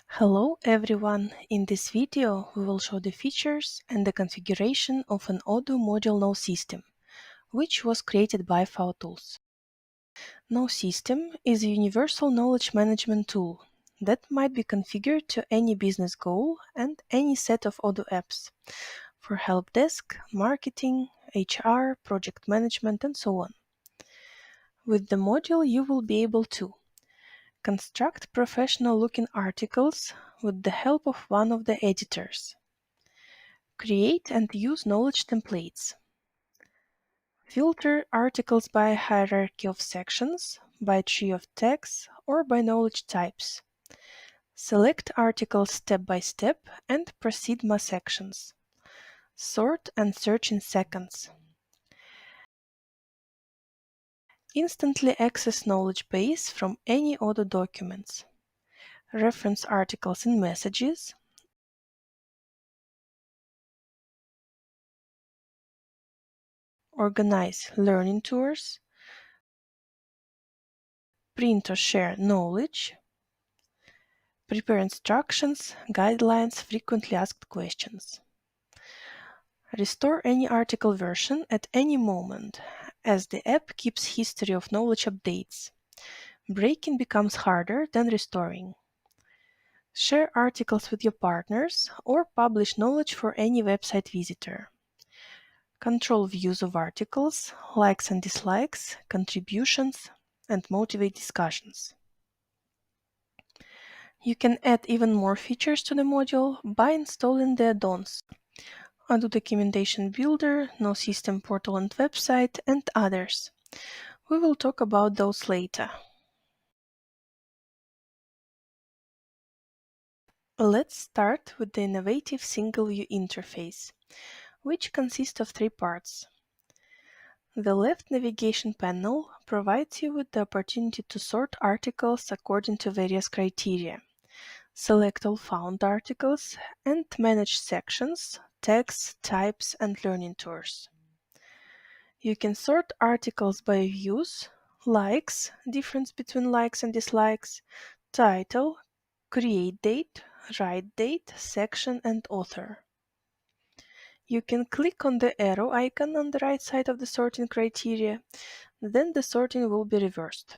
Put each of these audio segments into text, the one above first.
Hello everyone! In this video we will show the features and the configuration of an Odoo module KnowSystem, which was created by faOtools. KnowSystem is a universal knowledge management tool that might be configured to any business goal and any set of Odoo apps for help desk, marketing, HR, project management, and so on. With the module you will be able to construct professional-looking articles with the help of one of the editors. Create and use knowledge templates. Filter articles by hierarchy of sections, by tree of tags, or by knowledge types. Select articles step by step and proceed mass sections. Sort and search in seconds. Instantly access knowledge base from any Odoo documents. Reference articles in messages. Organize learning tours. Print or share knowledge. Prepare instructions, guidelines, frequently asked questions. Restore any article version at any moment, as the app keeps history of knowledge updates. Breaking becomes harder than restoring. Share articles with your partners or publish knowledge for any website visitor. Control views of articles, likes and dislikes, contributions, and motivate discussions. You can add even more features to the module by installing the add-ons: Odoo Documentation Builder, KnowSystem portal and website, and others. We will talk about those later. Let's start with the innovative single-view interface, which consists of three parts. The left navigation panel provides you with the opportunity to sort articles according to various criteria, select all found articles, and manage sections, tags, types, and learning tours. You can sort articles by views, likes, difference between likes and dislikes, title, create date, write date, section, and author. You can click on the arrow icon on the right side of the sorting criteria, then the sorting will be reversed.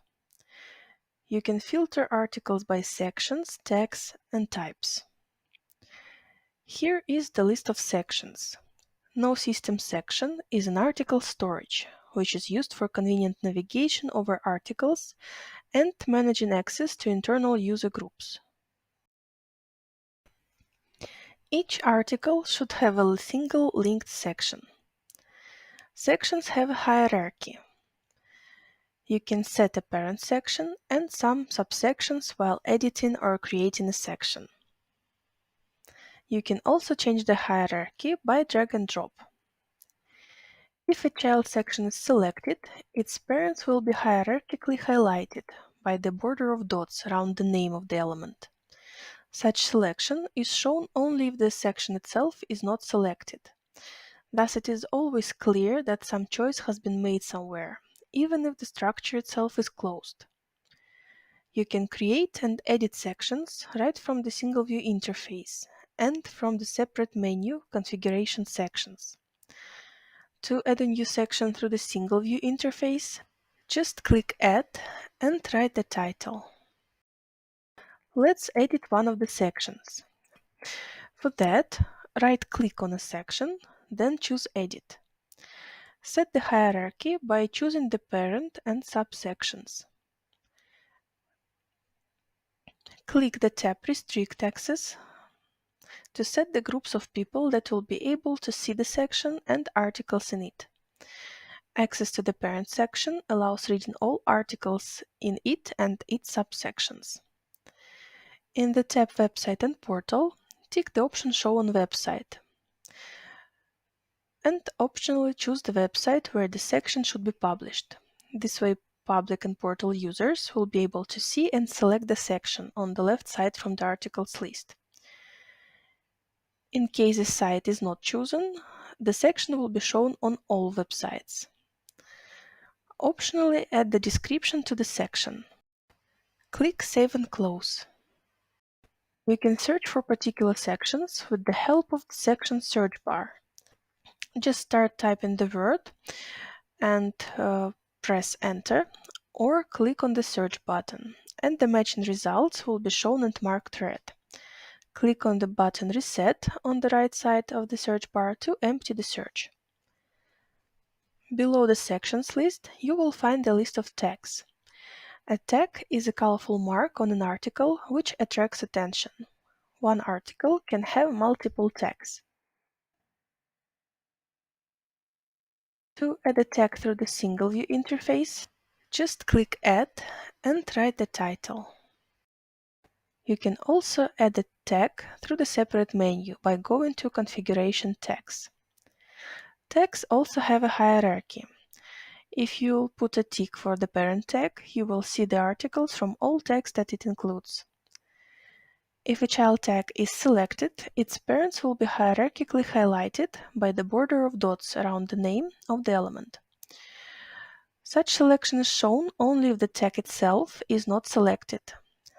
You can filter articles by sections, tags, and types. Here is the list of sections. KnowSystem section is an article storage, which is used for convenient navigation over articles and managing access to internal user groups. Each article should have a single linked section. Sections have a hierarchy. You can set a parent section and some subsections while editing or creating a section. You can also change the hierarchy by drag and drop. If a child section is selected, its parents will be hierarchically highlighted by the border of dots around the name of the element. Such selection is shown only if the section itself is not selected. Thus, it is always clear that some choice has been made somewhere, even if the structure itself is closed. You can create and edit sections right from the single-view interface and from the separate menu Configuration Sections. To add a new section through the single-view interface, just click Add and write the title. Let's edit one of the sections. For that, right-click on a section, then choose Edit. Set the hierarchy by choosing the parent and subsections. Click the tab Restrict Access to set the groups of people that will be able to see the section and articles in it. Access to the parent section allows reading all articles in it and its subsections. In the tab Website and Portal, tick the option Show on Website, and optionally choose the website where the section should be published. This way, public and portal users will be able to see and select the section on the left side from the articles list. In case the site is not chosen, the section will be shown on all websites. Optionally, add the description to the section. Click Save and Close. You can search for particular sections with the help of the section search bar. Just start typing the word and press enter, or click on the search button, and the matching results will be shown and marked red. Click on the button Reset on the right side of the search bar to empty the search. Below the sections list, you will find a list of tags. A tag is a colorful mark on an article which attracts attention. One article can have multiple tags. To add a tag through the single view interface, just click Add and write the title. You can also add a tag through the separate menu by going to Configuration Tags. Tags also have a hierarchy. If you put a tick for the parent tag, you will see the articles from all tags that it includes. If a child tag is selected, its parents will be hierarchically highlighted by the border of dots around the name of the element. Such selection is shown only if the tag itself is not selected.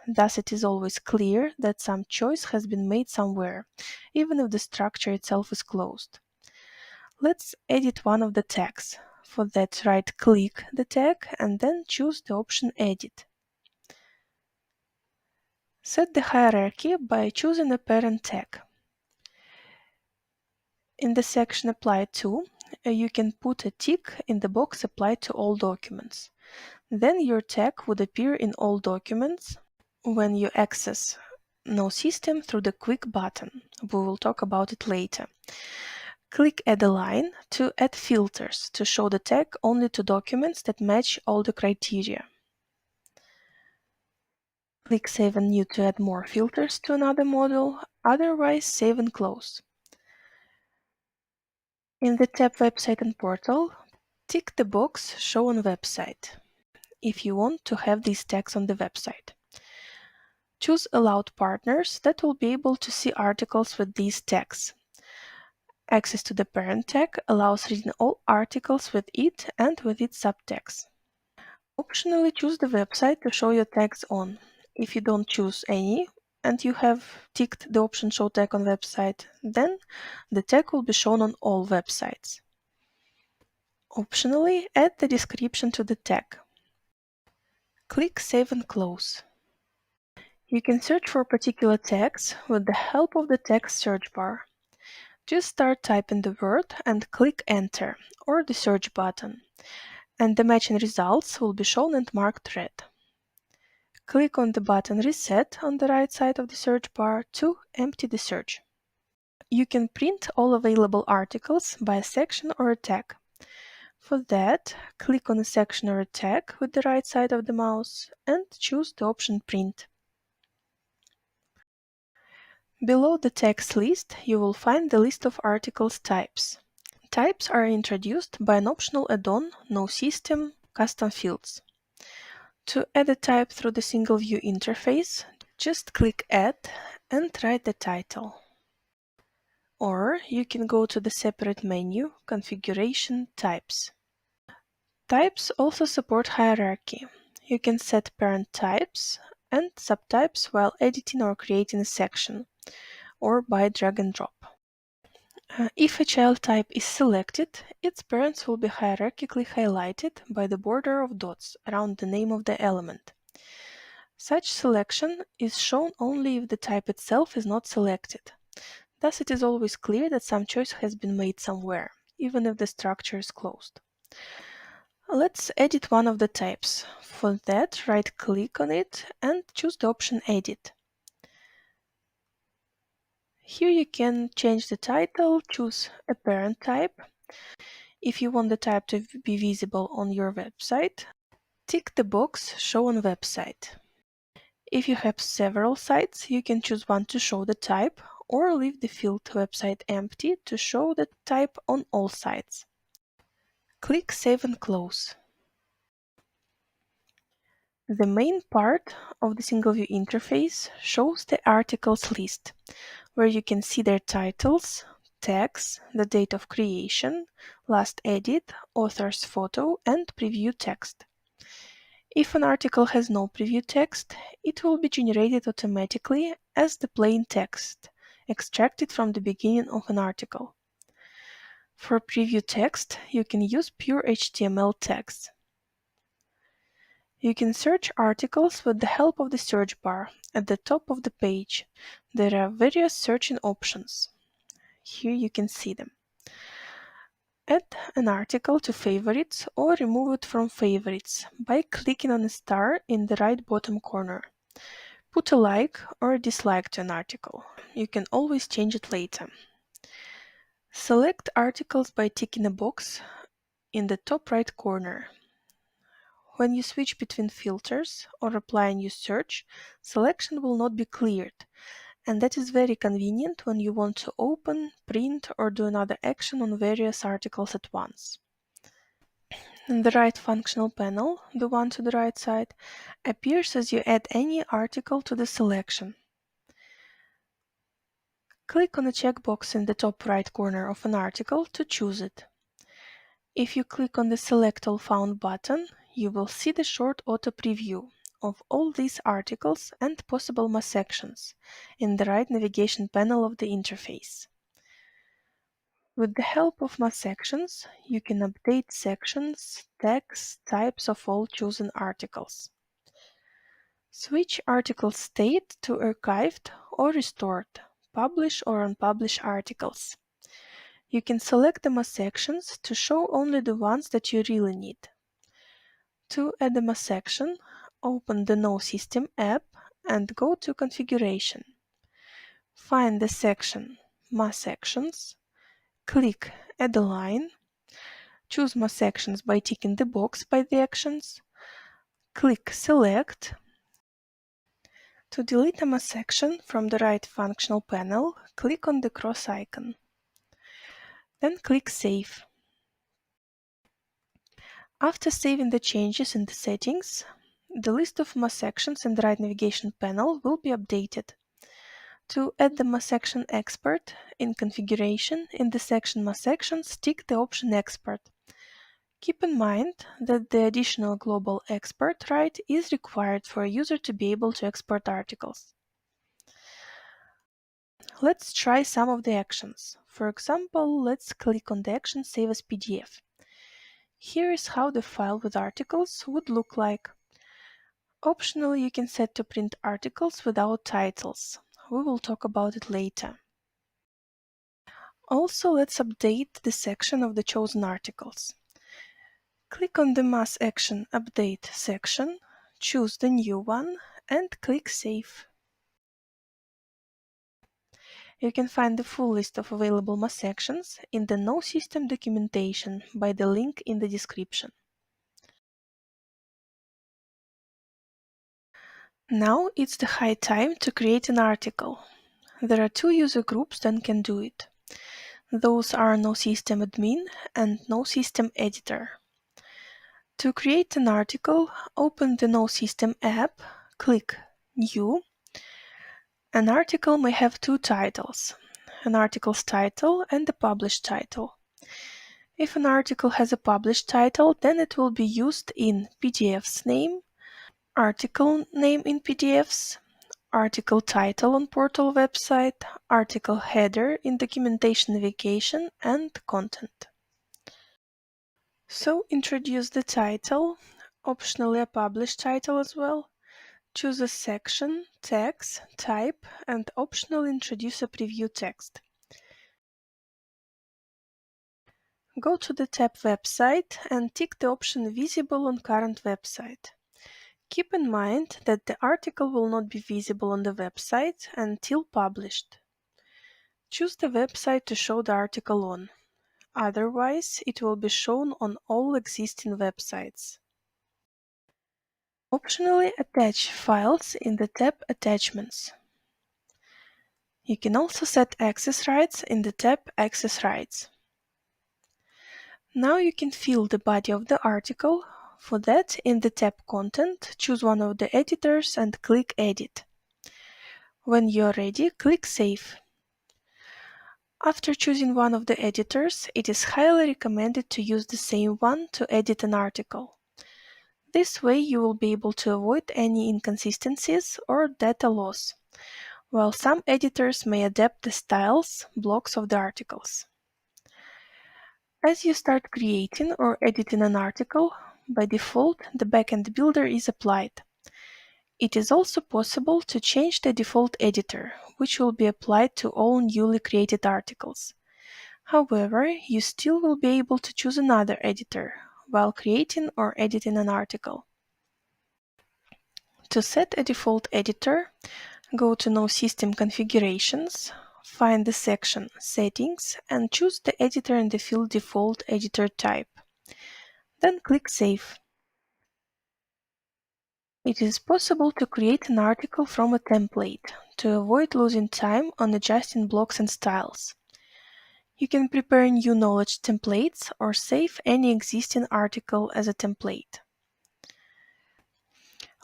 Thus, it is always clear that some choice has been made somewhere, even if the structure itself is closed. Let's edit one of the tags. For that, right-click the tag and then choose the option Edit. Set the hierarchy by choosing a parent tag. In the section Apply To, you can put a tick in the box Apply to all documents. Then your tag would appear in all documents when you access KnowSystem through the Quick button. We will talk about it later. Click Add a line to add filters to show the tag only to documents that match all the criteria. Click Save and New to add more filters to another module, otherwise save and close. In the tab Website and Portal, tick the box Show on Website if you want to have these tags on the website. Choose Allowed Partners that will be able to see articles with these tags. Access to the parent tag allows reading all articles with it and with its subtags. Optionally choose the website to show your tags on. If you don't choose any and you have ticked the option Show Tag on Website, then the tag will be shown on all websites. Optionally, add the description to the tag. Click Save and Close. You can search for particular tags with the help of the text search bar. Just start typing the word and click Enter or the search button, and the matching results will be shown and marked red. Click on the button Reset on the right side of the search bar to empty the search. You can print all available articles by a section or a tag. For that, click on a section or a tag with the right side of the mouse and choose the option Print. Below the text list, you will find the list of articles types. Types are introduced by an optional add-on KnowSystem Custom Fields. To add a type through the single view interface, just click Add and write the title. Or you can go to the separate menu, Configuration Types. Types also support hierarchy. You can set parent types and subtypes while editing or creating a section, or by drag and drop. If a child type is selected, its parents will be hierarchically highlighted by the border of dots around the name of the element. Such selection is shown only if the type itself is not selected. Thus, it is always clear that some choice has been made somewhere, even if the structure is closed. Let's edit one of the types. For that, right-click on it and choose the option Edit. Here you can change the title, choose a parent type. If you want the type to be visible on your website, tick the box Show on Website. If you have several sites, you can choose one to show the type or leave the field Website empty to show the type on all sites. Click Save and Close. The main part of the single view interface shows the articles list, where you can see their titles, tags, the date of creation, last edit, author's photo, and preview text. If an article has no preview text, it will be generated automatically as the plain text, extracted from the beginning of an article. For preview text, you can use pure HTML text. You can search articles with the help of the search bar. At the top of the page, there are various searching options. Here you can see them. Add an article to favorites or remove it from favorites by clicking on a star in the right bottom corner. Put a like or a dislike to an article. You can always change it later. Select articles by ticking a box in the top right corner. When you switch between filters or apply a new search, selection will not be cleared, and that is very convenient when you want to open, print, or do another action on various articles at once. And the right functional panel, the one to the right side, appears as you add any article to the selection. Click on the checkbox in the top right corner of an article to choose it. If you click on the Select All Found button, you will see the short auto preview of all these articles and possible MA sections in the right navigation panel of the interface. With the help of MA sections, you can update sections, tags, types of all chosen articles. Switch article state to archived or restored, publish or unpublish articles. You can select the MA sections to show only the ones that you really need. To add a MA section, open the KnowSystem app and go to Configuration. Find the section MA Sections, click Add a line, choose MA Sections by ticking the box by the actions, click Select. To delete a MA section from the right functional panel, click on the cross icon. Then click Save. After saving the changes in the settings, the list of MA sections in the right navigation panel will be updated. To add the MA section expert in configuration, in the section MA sections, tick the option Export. Keep in mind that the additional global export right is required for a user to be able to export articles. Let's try some of the actions. For example, let's click on the action Save as PDF. Here is how the file with articles would look like. Optionally, you can set to print articles without titles. We will talk about it later. Also, let's update the section of the chosen articles. Click on the Mass Action Update section, choose the new one, and click Save. You can find the full list of available MA sections in the KnowSystem documentation by the link in the description. Now it's the high time to create an article. There are two user groups that can do it. Those are KnowSystem Admin and KnowSystem Editor. To create an article, open the KnowSystem app, click New. An article may have two titles, an article's title and a published title. If an article has a published title, then it will be used in PDF's name, article name in PDFs, article title on portal website, article header in documentation navigation, and content. So introduce the title, optionally a published title as well. Choose a section, tags, type, and optionally introduce a preview text. Go to the tab website and tick the option visible on current website. Keep in mind that the article will not be visible on the website until published. Choose the website to show the article on. Otherwise, it will be shown on all existing websites. Optionally attach files in the tab Attachments. You can also set access rights in the tab Access Rights. Now you can fill the body of the article. For that, in the tab Content, choose one of the editors and click Edit. When you're ready, click Save. After choosing one of the editors, it is highly recommended to use the same one to edit an article. This way you will be able to avoid any inconsistencies or data loss. while some editors may adapt the styles, blocks of the articles. As you start creating or editing an article, by default, the Backend Builder is applied. It is also possible to change the default editor, which will be applied to all newly created articles. However, you still will be able to choose another editor while creating or editing an article. To set a default editor, go to KnowSystem Configurations, find the section Settings, and choose the editor in the field Default Editor Type. Then click Save. It is possible to create an article from a template to avoid losing time on adjusting blocks and styles. You can prepare new knowledge templates or save any existing article as a template.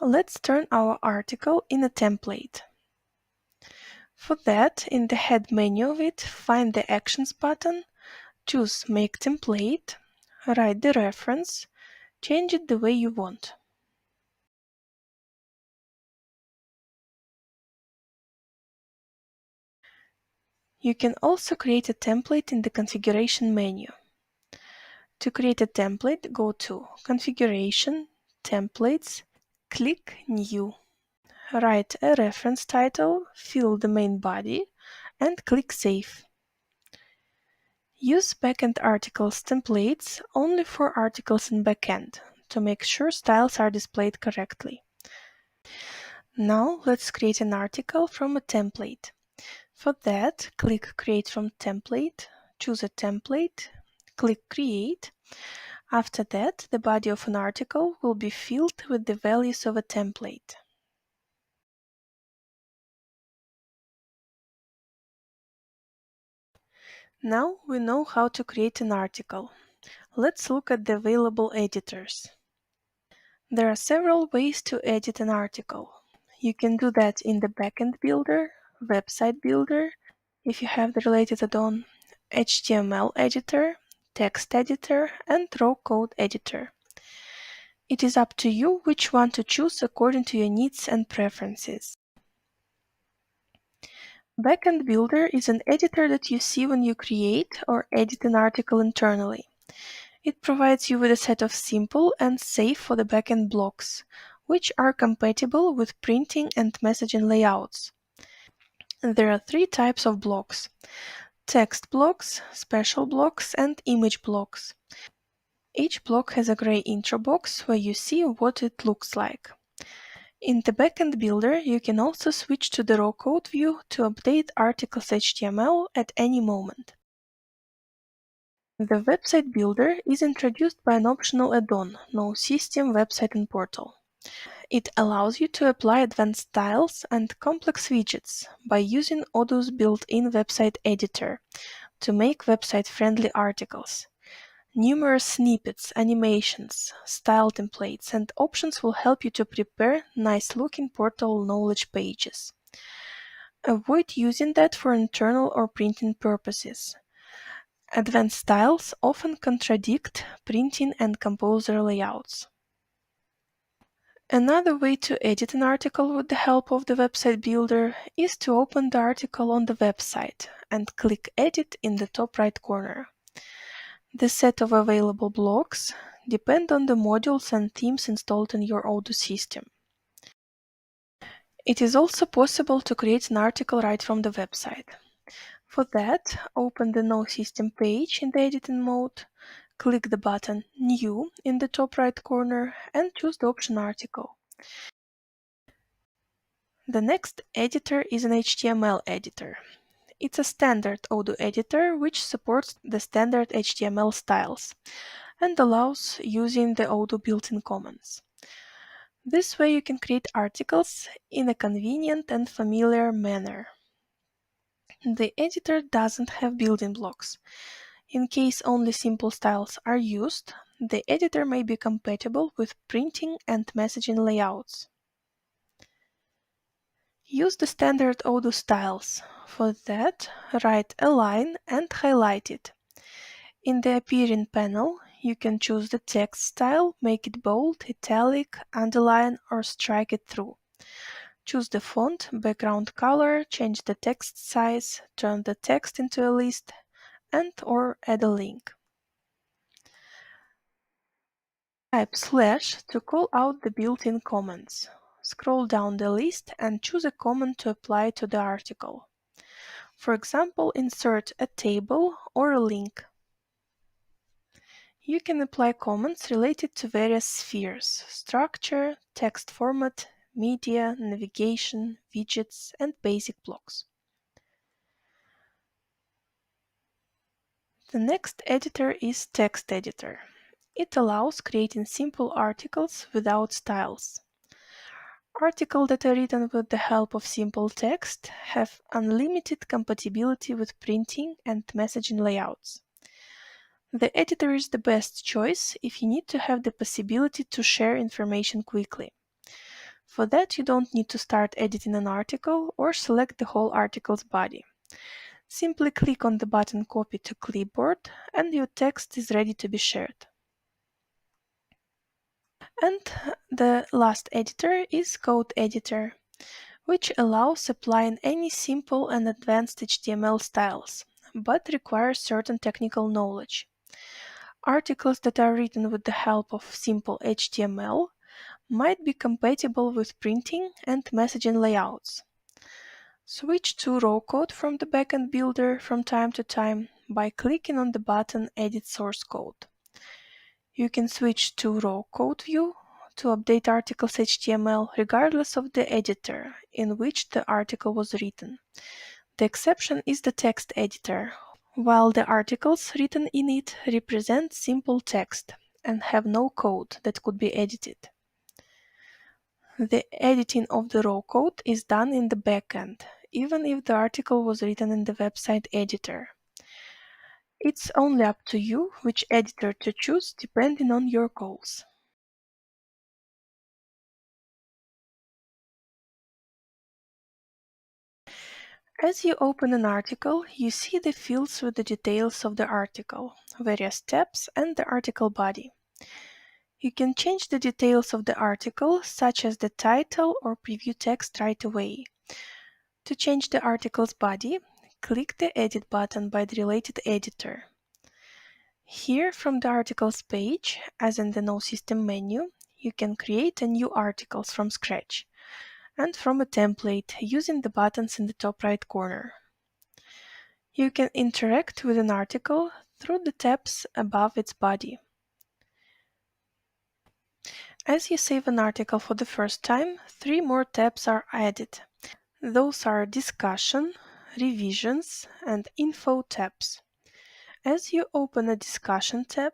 Let's turn our article in a template. For that, in the head menu of it, find the Actions button, choose Make Template, write the reference, change it the way you want. You can also create a template in the Configuration menu. To create a template, go to Configuration, Templates, click New. Write a reference title, fill the main body, and click Save. Use Backend Articles templates only for articles in Backend to make sure styles are displayed correctly. Now let's create an article from a template. For that, click Create from Template, choose a template, click Create. After that, the body of an article will be filled with the values of a template. Now we know how to create an article. Let's look at the available editors. There are several ways to edit an article. You can do that in the Backend Builder, Website Builder, if you have the related add-on, HTML editor, text editor, and raw code editor. It is up to you which one to choose according to your needs and preferences. Backend Builder is an editor that you see when you create or edit an article internally. It provides you with a set of simple and safe for the backend blocks, which are compatible with printing and messaging layouts. There are three types of blocks: text blocks, special blocks, and image blocks. Each block has a gray intro box where you see what it looks like. In the Backend Builder, you can also switch to the raw code view to update articles HTML at any moment. The Website Builder is introduced by an optional add-on, KnowSystem Website and Portal. It allows you to apply advanced styles and complex widgets by using Odoo's built-in website editor to make website-friendly articles. Numerous snippets, animations, style templates, and options will help you to prepare nice-looking portal knowledge pages. Avoid using that for internal or printing purposes. Advanced styles often contradict printing and composer layouts. Another way to edit an article with the help of the Website Builder is to open the article on the website and click Edit in the top right corner. The set of available blocks depend on the modules and themes installed in your Odoo system. It is also possible to create an article right from the website. For that, open the KnowSystem page in the editing mode, click the button New in the top right corner, and choose the option Article. The next editor is an HTML editor. It's a standard Odoo editor which supports the standard HTML styles and allows using the Odoo built-in commands. This way you can create articles in a convenient and familiar manner. The editor doesn't have building blocks. In case only simple styles are used, the editor may be compatible with printing and messaging layouts. Use the standard Odoo styles. For that, write a line and highlight it. In the appearing panel, you can choose the text style, make it bold, italic, underline, or strike it through. Choose the font, background color, change the text size, turn the text into a list, and/or add a link. Type / to call out the built-in comments. Scroll down the list and choose a comment to apply to the article. For example, insert a table or a link. You can apply comments related to various spheres: structure, text format, media, navigation, widgets, and basic blocks. The next editor is Text Editor. It allows creating simple articles without styles. Articles that are written with the help of simple text have unlimited compatibility with printing and messaging layouts. The editor is the best choice if you need to have the possibility to share information quickly. For that, you don't need to start editing an article or select the whole article's body. Simply click on the button Copy to Clipboard and your text is ready to be shared. And the last editor is Code Editor, which allows applying any simple and advanced HTML styles, but requires certain technical knowledge. Articles that are written with the help of simple HTML might be compatible with printing and messaging layouts. Switch to raw code from the Backend builder from time to time by clicking on the button Edit Source Code. You can switch to raw code view to update articles HTML regardless of the editor in which the article was written. The exception is the text editor, while the articles written in it represent simple text and have no code that could be edited. The editing of the raw code is done in the backend, even if the article was written in the website editor. It's only up to you which editor to choose depending on your goals. As you open an article, you see the fields with the details of the article, various tabs, and the article body. You can change the details of the article, such as the title or preview text right away. To change the article's body, click the Edit button by the related editor. Here, from the Articles page, as in the KnowSystem menu, you can create a new articles from scratch and from a template using the buttons in the top right corner. You can interact with an article through the tabs above its body. As you save an article for the first time, 3 more tabs are added. Those are Discussion, Revisions, and Info tabs. As you open a Discussion tab,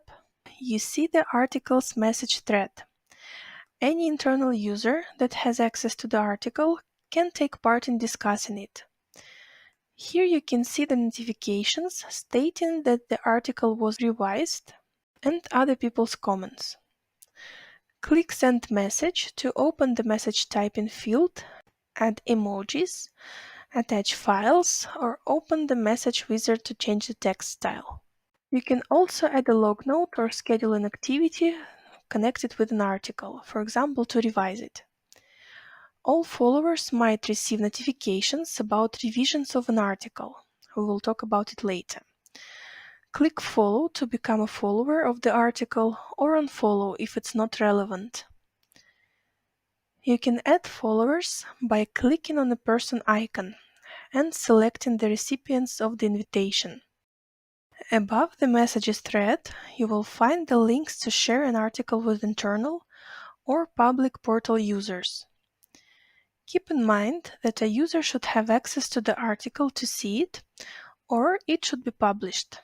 you see the article's message thread. Any internal user that has access to the article can take part in discussing it. Here you can see the notifications stating that the article was revised and other people's comments. Click Send Message to open the message typing field, add emojis, attach files, or open the message wizard to change the text style. You can also add a log note or schedule an activity connected with an article, for example, to revise it. All followers might receive notifications about revisions of an article. We will talk about it later. Click Follow to become a follower of the article or unfollow if it's not relevant. You can add followers by clicking on the person icon and selecting the recipients of the invitation. Above the Messages thread, you will find the links to share an article with internal or public portal users. Keep in mind that a user should have access to the article to see it, or it should be published.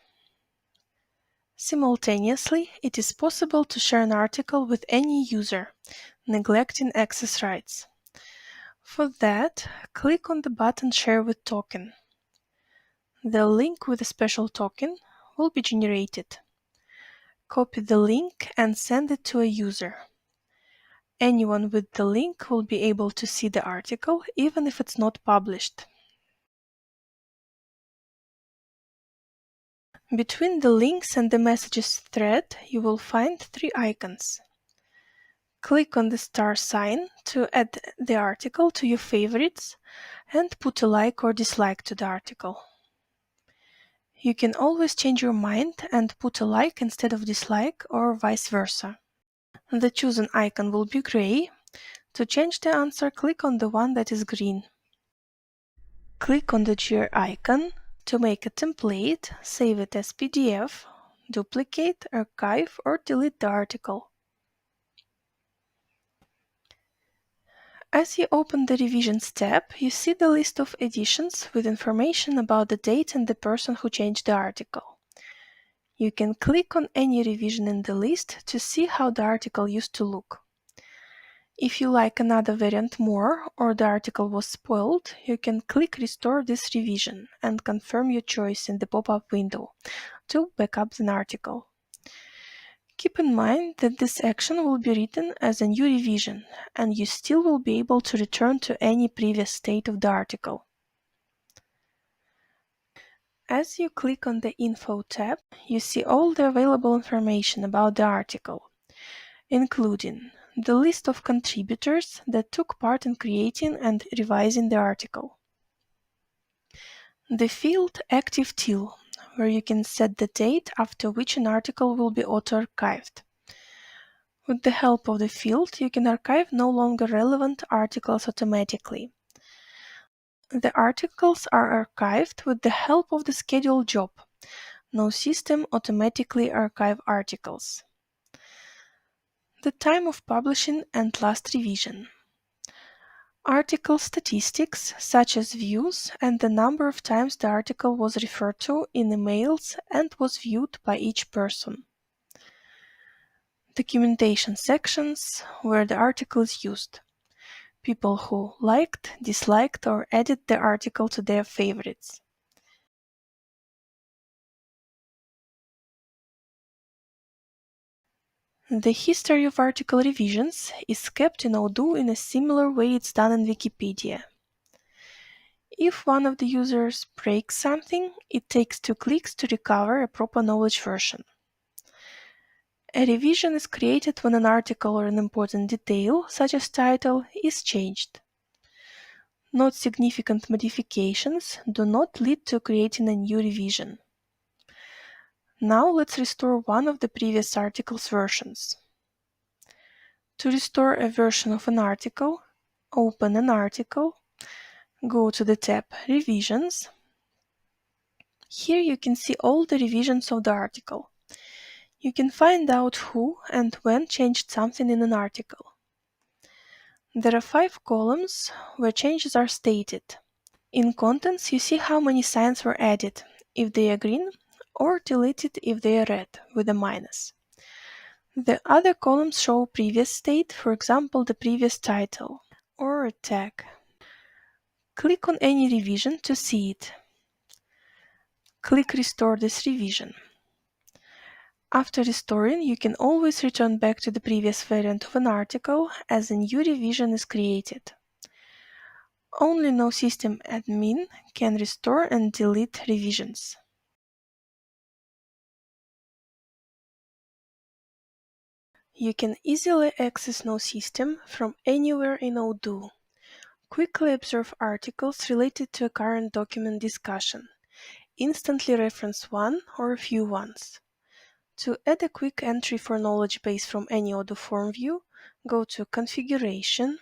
Simultaneously, it is possible to share an article with any user, neglecting access rights. For that, click on the button Share with Token. The link with a special token will be generated. Copy the link and send it to a user. Anyone with the link will be able to see the article even if it's not published. Between the links and the messages thread, you will find 3 icons. Click on the star sign to add the article to your favorites and put a like or dislike to the article. You can always change your mind and put a like instead of dislike or vice versa. The chosen icon will be gray. To change the answer, click on the one that is green. Click on the gear icon to make a template, save it as PDF, duplicate, archive, or delete the article. As you open the Revisions tab, you see the list of editions with information about the date and the person who changed the article. You can click on any revision in the list to see how the article used to look. If you like another variant more or the article was spoiled, you can click Restore this revision and confirm your choice in the pop-up window to back up the article. Keep in mind that this action will be written as a new revision, and you still will be able to return to any previous state of the article. As you click on the Info tab, you see all the available information about the article, including the list of contributors that took part in creating and revising the article, the field Active Till, where you can set the date after which an article will be auto-archived. With the help of the field, you can archive no longer relevant articles automatically. The articles are archived with the help of the schedule job. KnowSystem automatically archive articles. The time of publishing and last revision. Article statistics, such as views and the number of times the article was referred to in emails and was viewed by each person. Documentation sections, where the article is used. People who liked, disliked, or added the article to their favorites. The history of article revisions is kept in Odoo in a similar way it's done in Wikipedia. If one of the users breaks something, it takes 2 clicks to recover a proper knowledge version. A revision is created when an article or an important detail, such as title, is changed. Note significant modifications do not lead to creating a new revision. Now let's restore one of the previous article's versions. To restore a version of an article, open an article, go to the tab Revisions. Here you can see all the revisions of the article. You can find out who and when changed something in an article. There are 5 columns where changes are stated. In Contents, you see how many signs were added, if they are green, or deleted if they are red, with a minus. The other columns show previous state, for example, the previous title, or a tag. Click on any revision to see it. Click Restore this revision. After restoring, you can always return back to the previous variant of an article as a new revision is created. Only KnowSystem admin can restore and delete revisions. You can easily access KnowSystem from anywhere in Odoo. Quickly observe articles related to a current document discussion. Instantly reference one or a few ones. To add a quick entry for knowledge base from any Odoo form view, go to Configuration,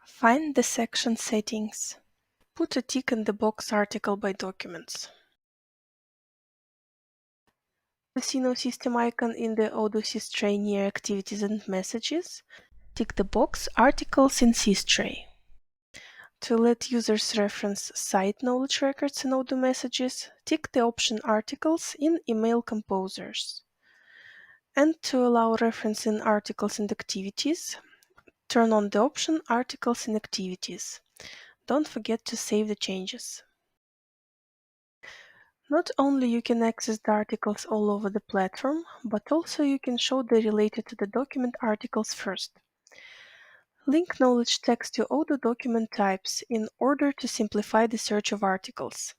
find the section Settings. Put a tick in the box Article by Documents. To see KnowSystem icon in the Odoo tray near Activities and Messages, tick the box Articles in tray. To let users reference site knowledge records in Odoo Messages, tick the option Articles in Email Composers. And to allow referencing articles and activities, turn on the option Articles in Activities. Don't forget to save the changes. Not only you can access the articles all over the platform, but also you can show the related to the document articles first. Link knowledge text to Odoo document types in order to simplify the search of articles.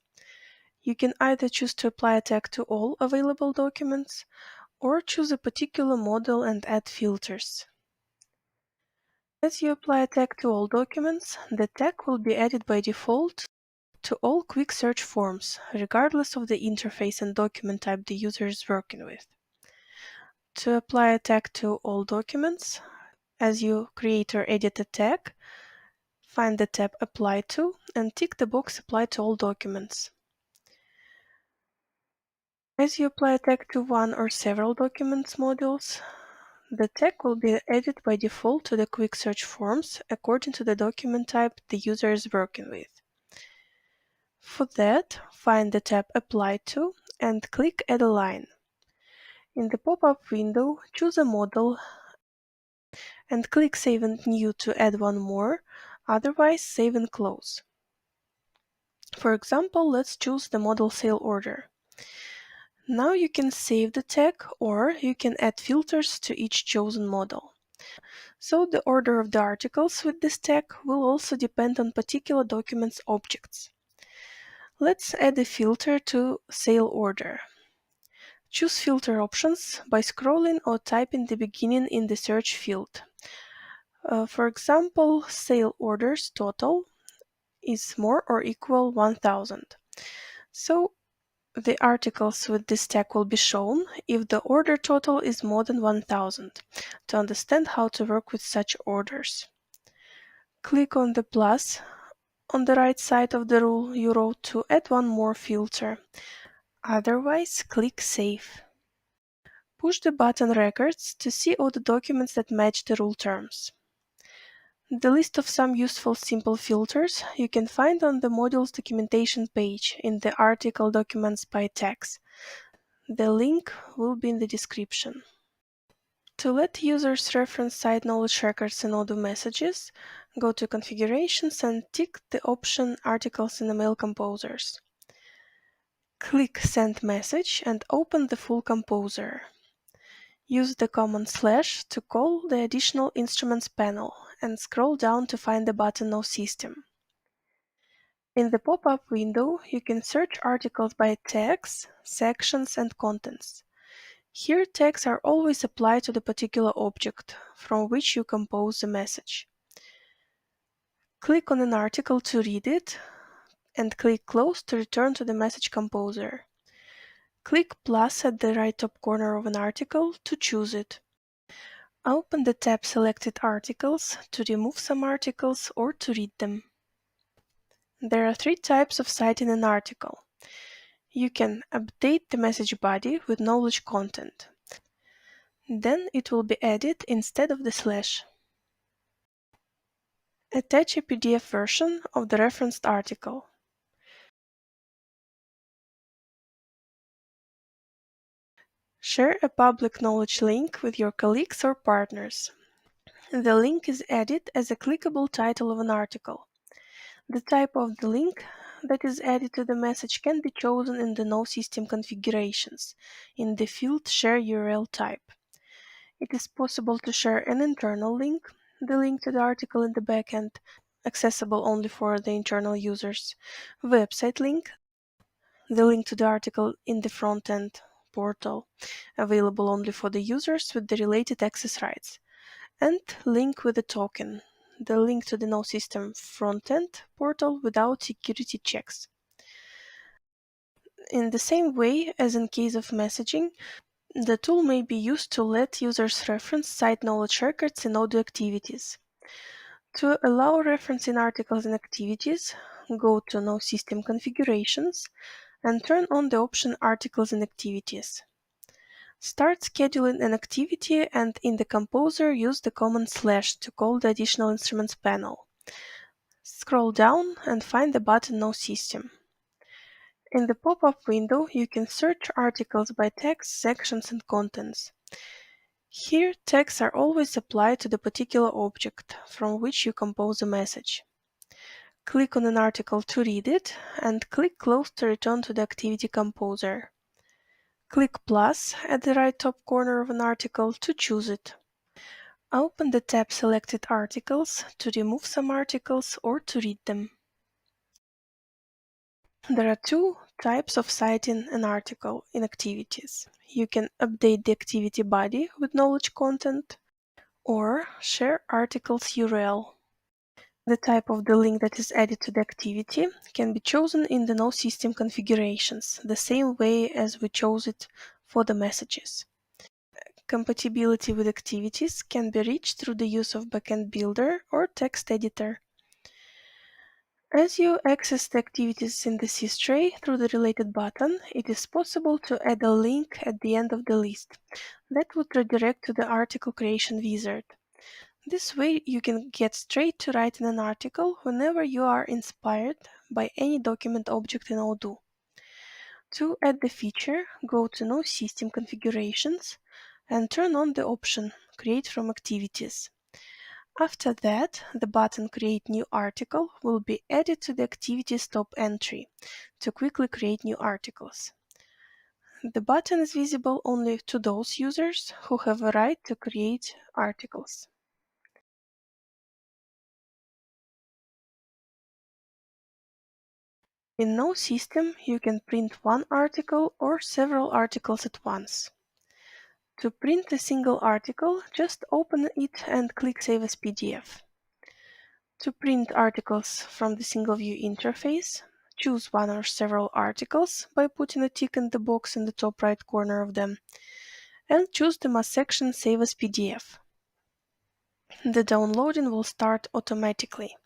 You can either choose to apply a tag to all available documents, or choose a particular model and add filters. As you apply a tag to all documents, the tag will be added by default to all quick search forms, regardless of the interface and document type the user is working with. To apply a tag to all documents, as you create or edit a tag, find the tab Apply To and tick the box Apply to all documents. As you apply a tag to one or several documents modules, the tag will be added by default to the quick search forms according to the document type the user is working with. For that, find the tab Apply To and click Add a line. In the pop-up window, choose a model and click Save and New to add one more, otherwise save and close. For example, let's choose the model sale order. Now you can save the tag, or you can add filters to each chosen model. So the order of the articles with this tag will also depend on particular document's objects. Let's add a filter to sale order. Choose filter options by scrolling or typing the beginning in the search field. For example, sale orders total is more or equal 1000. So the articles with this tag will be shown if the order total is more than 1000, to understand how to work with such orders. Click on the plus on the right side of the rule you wrote to add one more filter. Otherwise, click Save. Push the button Records to see all the documents that match the rule terms. The list of some useful simple filters you can find on the module's documentation page in the article Documents by Tags. The link will be in the description. To let users reference site knowledge records in Odoo messages, go to Configurations and tick the option Articles in Email Composers. Click Send Message and open the full composer. Use the command / to call the additional instruments panel and scroll down to find the button KnowSystem. In the pop-up window, you can search articles by tags, sections, and contents. Here, tags are always applied to the particular object from which you compose the message. Click on an article to read it, and click Close to return to the message composer. Click plus at the right top corner of an article to choose it. Open the tab Selected Articles to remove some articles or to read them. There are three types of citing an article. You can update the message body with knowledge content. Then it will be added instead of the /. Attach a PDF version of the referenced article. Share a public knowledge link with your colleagues or partners. The link is added as a clickable title of an article. The type of the link that is added to the message can be chosen in the KnowSystem configurations in the field Share URL type. It is possible to share an internal link, the link to the article in the backend, accessible only for the internal users, website link, the link to the article in the frontend portal, available only for the users with the related access rights, and link with a token, the link to the KnowSystem frontend portal without security checks. In the same way as in case of messaging, the tool may be used to let users reference site knowledge records in Odoo activities. To allow referencing articles and activities, go to KnowSystem Configurations and turn on the option Articles and Activities. Start scheduling an activity and in the composer use the command / to call the additional instruments panel. Scroll down and find the button KnowSystem. In the pop-up window, you can search articles by tags, sections, and contents. Here, tags are always applied to the particular object from which you compose a message. Click on an article to read it, and click Close to return to the activity composer. Click plus at the right top corner of an article to choose it. Open the tab Selected Articles to remove some articles or to read them. There are two types of citing an article in activities. You can update the activity body with knowledge content or share article's URL. The type of the link that is added to the activity can be chosen in the KnowSystem configurations, the same way as we chose it for the messages. Compatibility with activities can be reached through the use of Backend Builder or text editor. As you access the activities in the sys tray through the related button, it is possible to add a link at the end of the list that would redirect to the article creation wizard. This way you can get straight to writing an article whenever you are inspired by any document object in Odoo. To add the feature, go to KnowSystem configurations and turn on the option Create from Activities. After that, the button Create New Article will be added to the activities top entry to quickly create new articles. The button is visible only to those users who have a right to create articles. In KnowSystem, you can print one article or several articles at once. To print a single article, just open it and click Save as PDF. To print articles from the single view interface, choose one or several articles by putting a tick in the box in the top right corner of them, and choose the must section Save as PDF. The downloading will start automatically.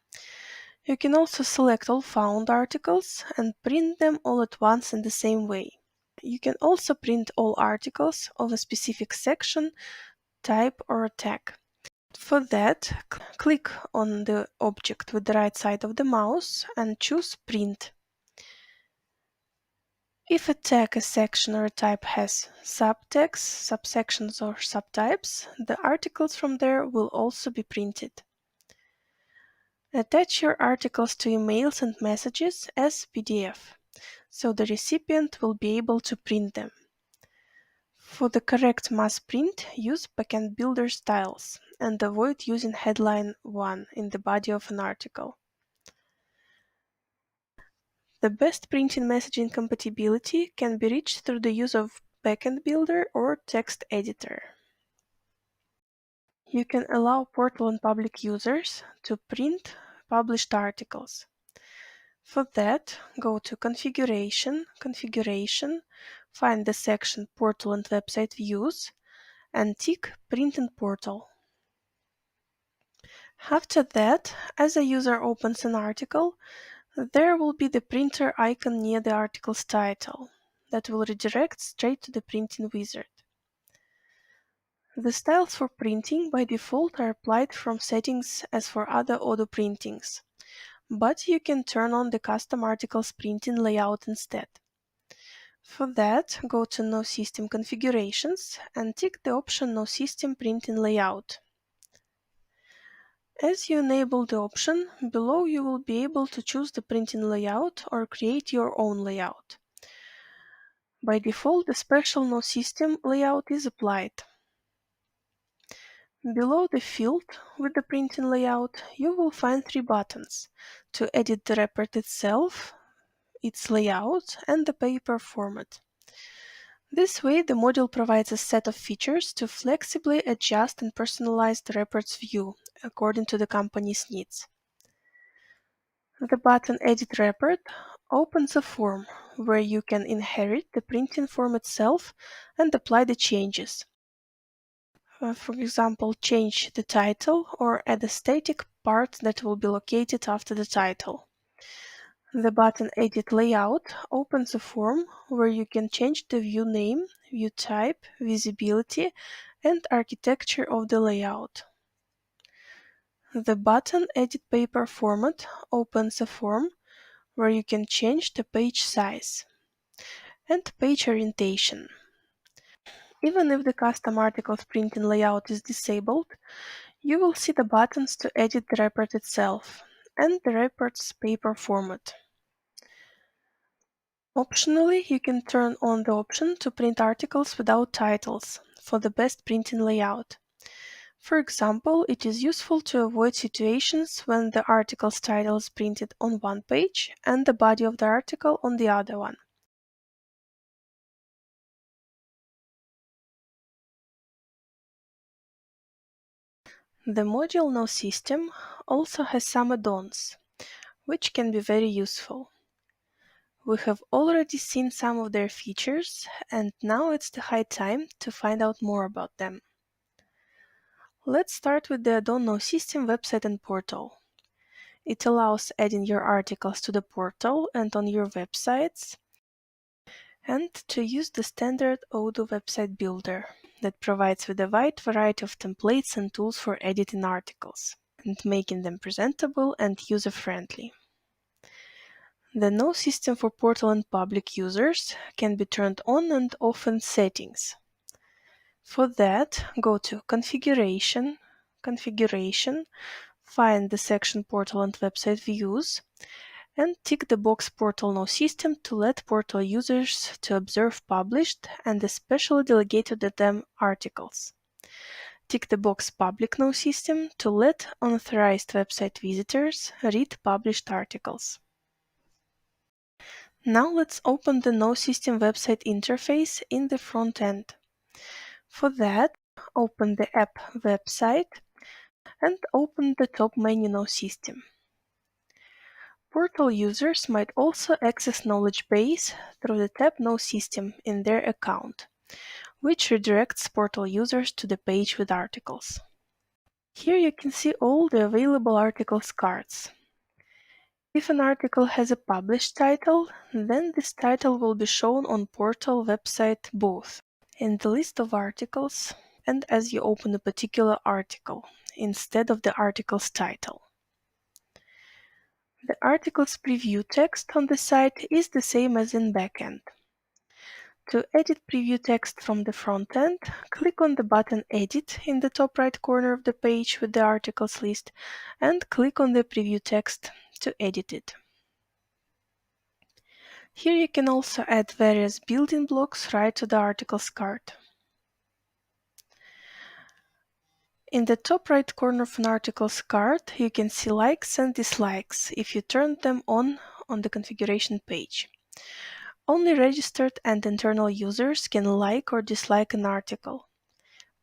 You can also select all found articles and print them all at once in the same way. You can also print all articles of a specific section, type, or tag. For that, click on the object with the right side of the mouse and choose Print. If a tag, a section, or a type has subtags, subsections, or subtypes, the articles from there will also be printed. Attach your articles to emails and messages as PDF, so the recipient will be able to print them. For the correct mass print, use Backend Builder styles and avoid using headline 1 in the body of an article. The best printing messaging compatibility can be reached through the use of Backend Builder or text editor. You can allow portal and public users to print published articles. For that, go to Configuration, find the section Portal and Website Views, and tick Print in Portal. After that, as a user opens an article, there will be the printer icon near the article's title that will redirect straight to the printing wizard. The styles for printing by default are applied from settings as for other Odoo printings, but you can turn on the custom articles printing layout instead. For that, go to KnowSystem configurations and tick the option KnowSystem printing layout. As you enable the option, below you will be able to choose the printing layout or create your own layout. By default, the special KnowSystem layout is applied. Below the field with the printing layout, you will find three buttons to edit the report itself, its layout, and the paper format. This way, the module provides a set of features to flexibly adjust and personalize the report's view according to the company's needs. The button Edit Report opens a form where you can inherit the printing form itself and apply the changes. For example, change the title or add a static part that will be located after the title. The button Edit Layout opens a form where you can change the view name, view type, visibility, and architecture of the layout. The button Edit Paper Format opens a form where you can change the page size and page orientation. Even if the custom articles printing layout is disabled, you will see the buttons to edit the report itself and the report's paper format. Optionally, you can turn on the option to print articles without titles for the best printing layout. For example, it is useful to avoid situations when the article's title is printed on one page and the body of the article on the other one. The module KnowSystem also has some add-ons, which can be very useful. We have already seen some of their features, and now it's the high time to find out more about them. Let's start with the add-on KnowSystem website and portal. It allows adding your articles to the portal and on your websites, and to use the standard Odoo website builder that provides with a wide variety of templates and tools for editing articles and making them presentable and user-friendly. The KnowSystem for portal and public users can be turned on and off in settings. For that, go to Configuration, find the section Portal and Website Views, and tick the box Portal KnowSystem to let portal users to observe published and especially delegated to them articles. Tick the box Public KnowSystem to let unauthorized website visitors read published articles. Now let's open the KnowSystem website interface in the front end. For that, open the app website and open the top menu KnowSystem. Portal users might also access knowledge base through the tab KnowSystem in their account, which redirects portal users to the page with articles. Here you can see all the available articles cards. If an article has a published title, then this title will be shown on portal website both in the list of articles and as you open a particular article, instead of the article's title. The article's preview text on the site is the same as in Backend. To edit preview text from the front end, click on the button Edit in the top right corner of the page with the articles list and click on the preview text to edit it. Here you can also add various building blocks right to the articles card. In the top right corner of an article's card, you can see likes and dislikes if you turn them on the configuration page. Only registered and internal users can like or dislike an article.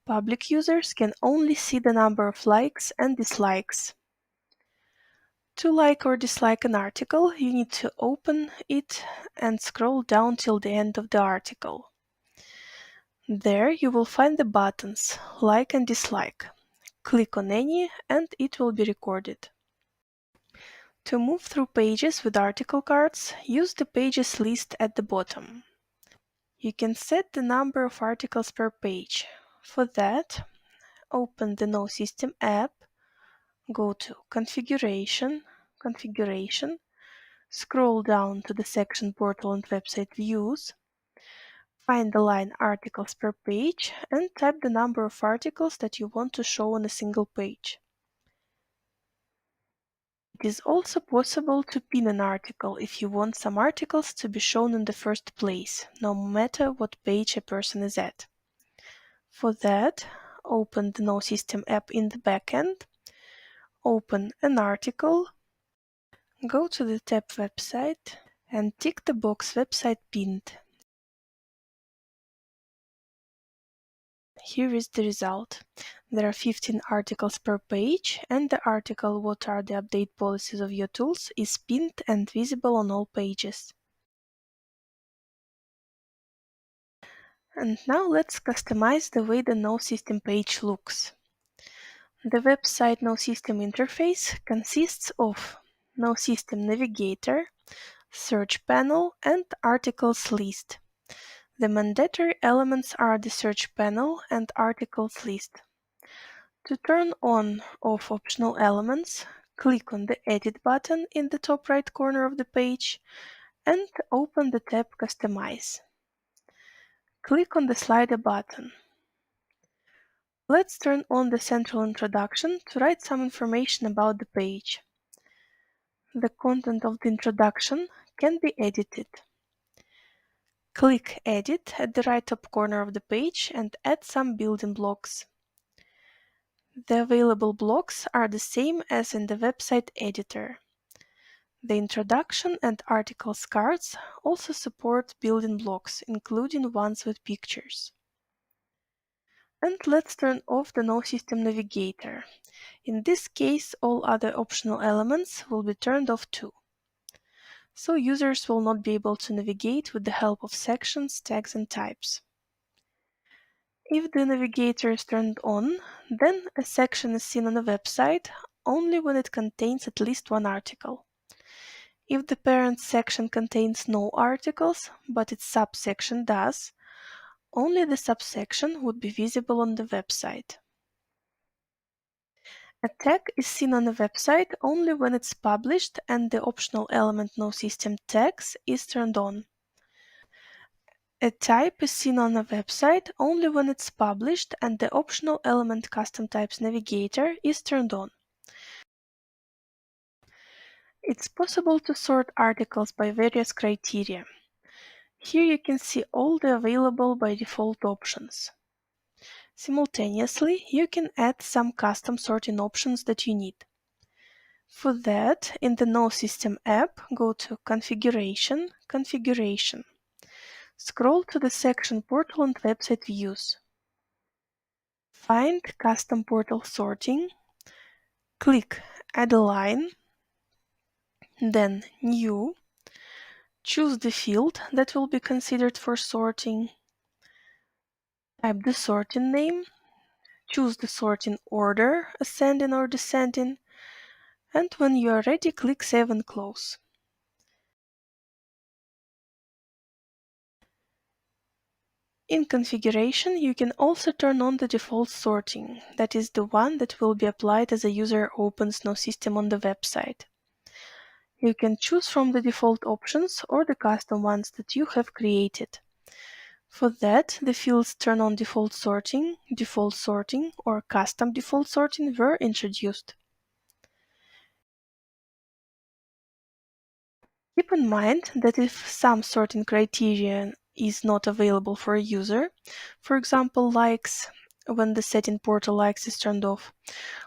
Public users can only see the number of likes and dislikes. To like or dislike an article, you need to open it and scroll down till the end of the article. There you will find the buttons like and dislike. Click on any and it will be recorded. To move through pages with article cards, use the pages list at the bottom. You can set the number of articles per page. For that, open the KnowSystem app, go to Configuration, scroll down to the section Portal and Website Views, find the line Articles per page and type the number of articles that you want to show on a single page. It is also possible to pin an article if you want some articles to be shown in the first place, no matter what page a person is at. For that, open the KnowSystem app in the backend, open an article, go to the tab Website, and tick the box Website Pinned. Here is the result. There are 15 articles per page, and the article "What are the update policies of your tools" is pinned and visible on all pages. And now let's customize the way the KnowSystem page looks. The website KnowSystem interface consists of KnowSystem Navigator, Search Panel, and Articles List. The mandatory elements are the Search Panel and Articles List. To turn on/off optional elements, click on the Edit button in the top right corner of the page and open the tab Customize. Click on the Slider button. Let's turn on the central introduction to write some information about the page. The content of the introduction can be edited. Click Edit at the right top corner of the page and add some building blocks. The available blocks are the same as in the website editor. The introduction and articles cards also support building blocks, including ones with pictures. And let's turn off the KnowSystem navigator. In this case, all other optional elements will be turned off too. So users will not be able to navigate with the help of sections, tags, and types. If the navigator is turned on, then a section is seen on a website only when it contains at least one article. If the parent section contains no articles, but its subsection does, only the subsection would be visible on the website. A tag is seen on a website only when it's published and the optional element KnowSystem tags is turned on. A type is seen on a website only when it's published and the optional element custom types navigator is turned on. It's possible to sort articles by various criteria. Here you can see all the available by default options. Simultaneously, you can add some custom sorting options that you need. For that, in the KnowSystem app, go to Configuration, Configuration. Scroll to the section Portal and Website Views. Find Custom Portal Sorting. Click Add a line, then New. Choose the field that will be considered for sorting. Type the sorting name. Choose the sorting order, ascending or descending. And when you are ready, click Save and Close. In configuration, you can also turn on the default sorting, that is the one that will be applied as a user opens KnowSystem on the website. You can choose from the default options or the custom ones that you have created. For that, the fields Turn on default sorting, or Custom default sorting were introduced. Keep in mind that if some sorting criterion is not available for a user, for example likes, when the setting portal likes is turned off,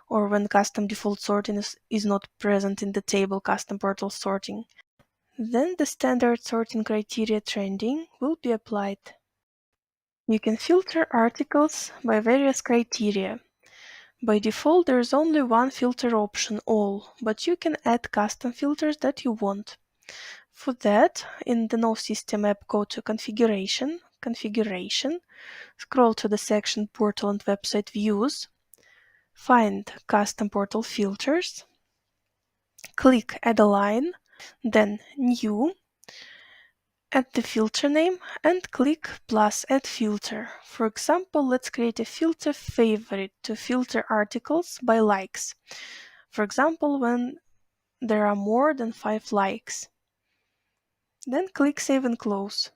or when custom default sorting is not present in the table custom portal sorting, then the standard sorting criteria trending will be applied. You can filter articles by various criteria. By default, there is only one filter option, All, but you can add custom filters that you want. For that, in the KnowSystem app, go to Configuration, Configuration, scroll to the section Portal and Website Views, find Custom Portal Filters, click Add a line, then New, add the filter name and click plus Add Filter. For example, let's create a filter Favorite to filter articles by likes. For example, when there are more than 5 likes. Then click Save and Close.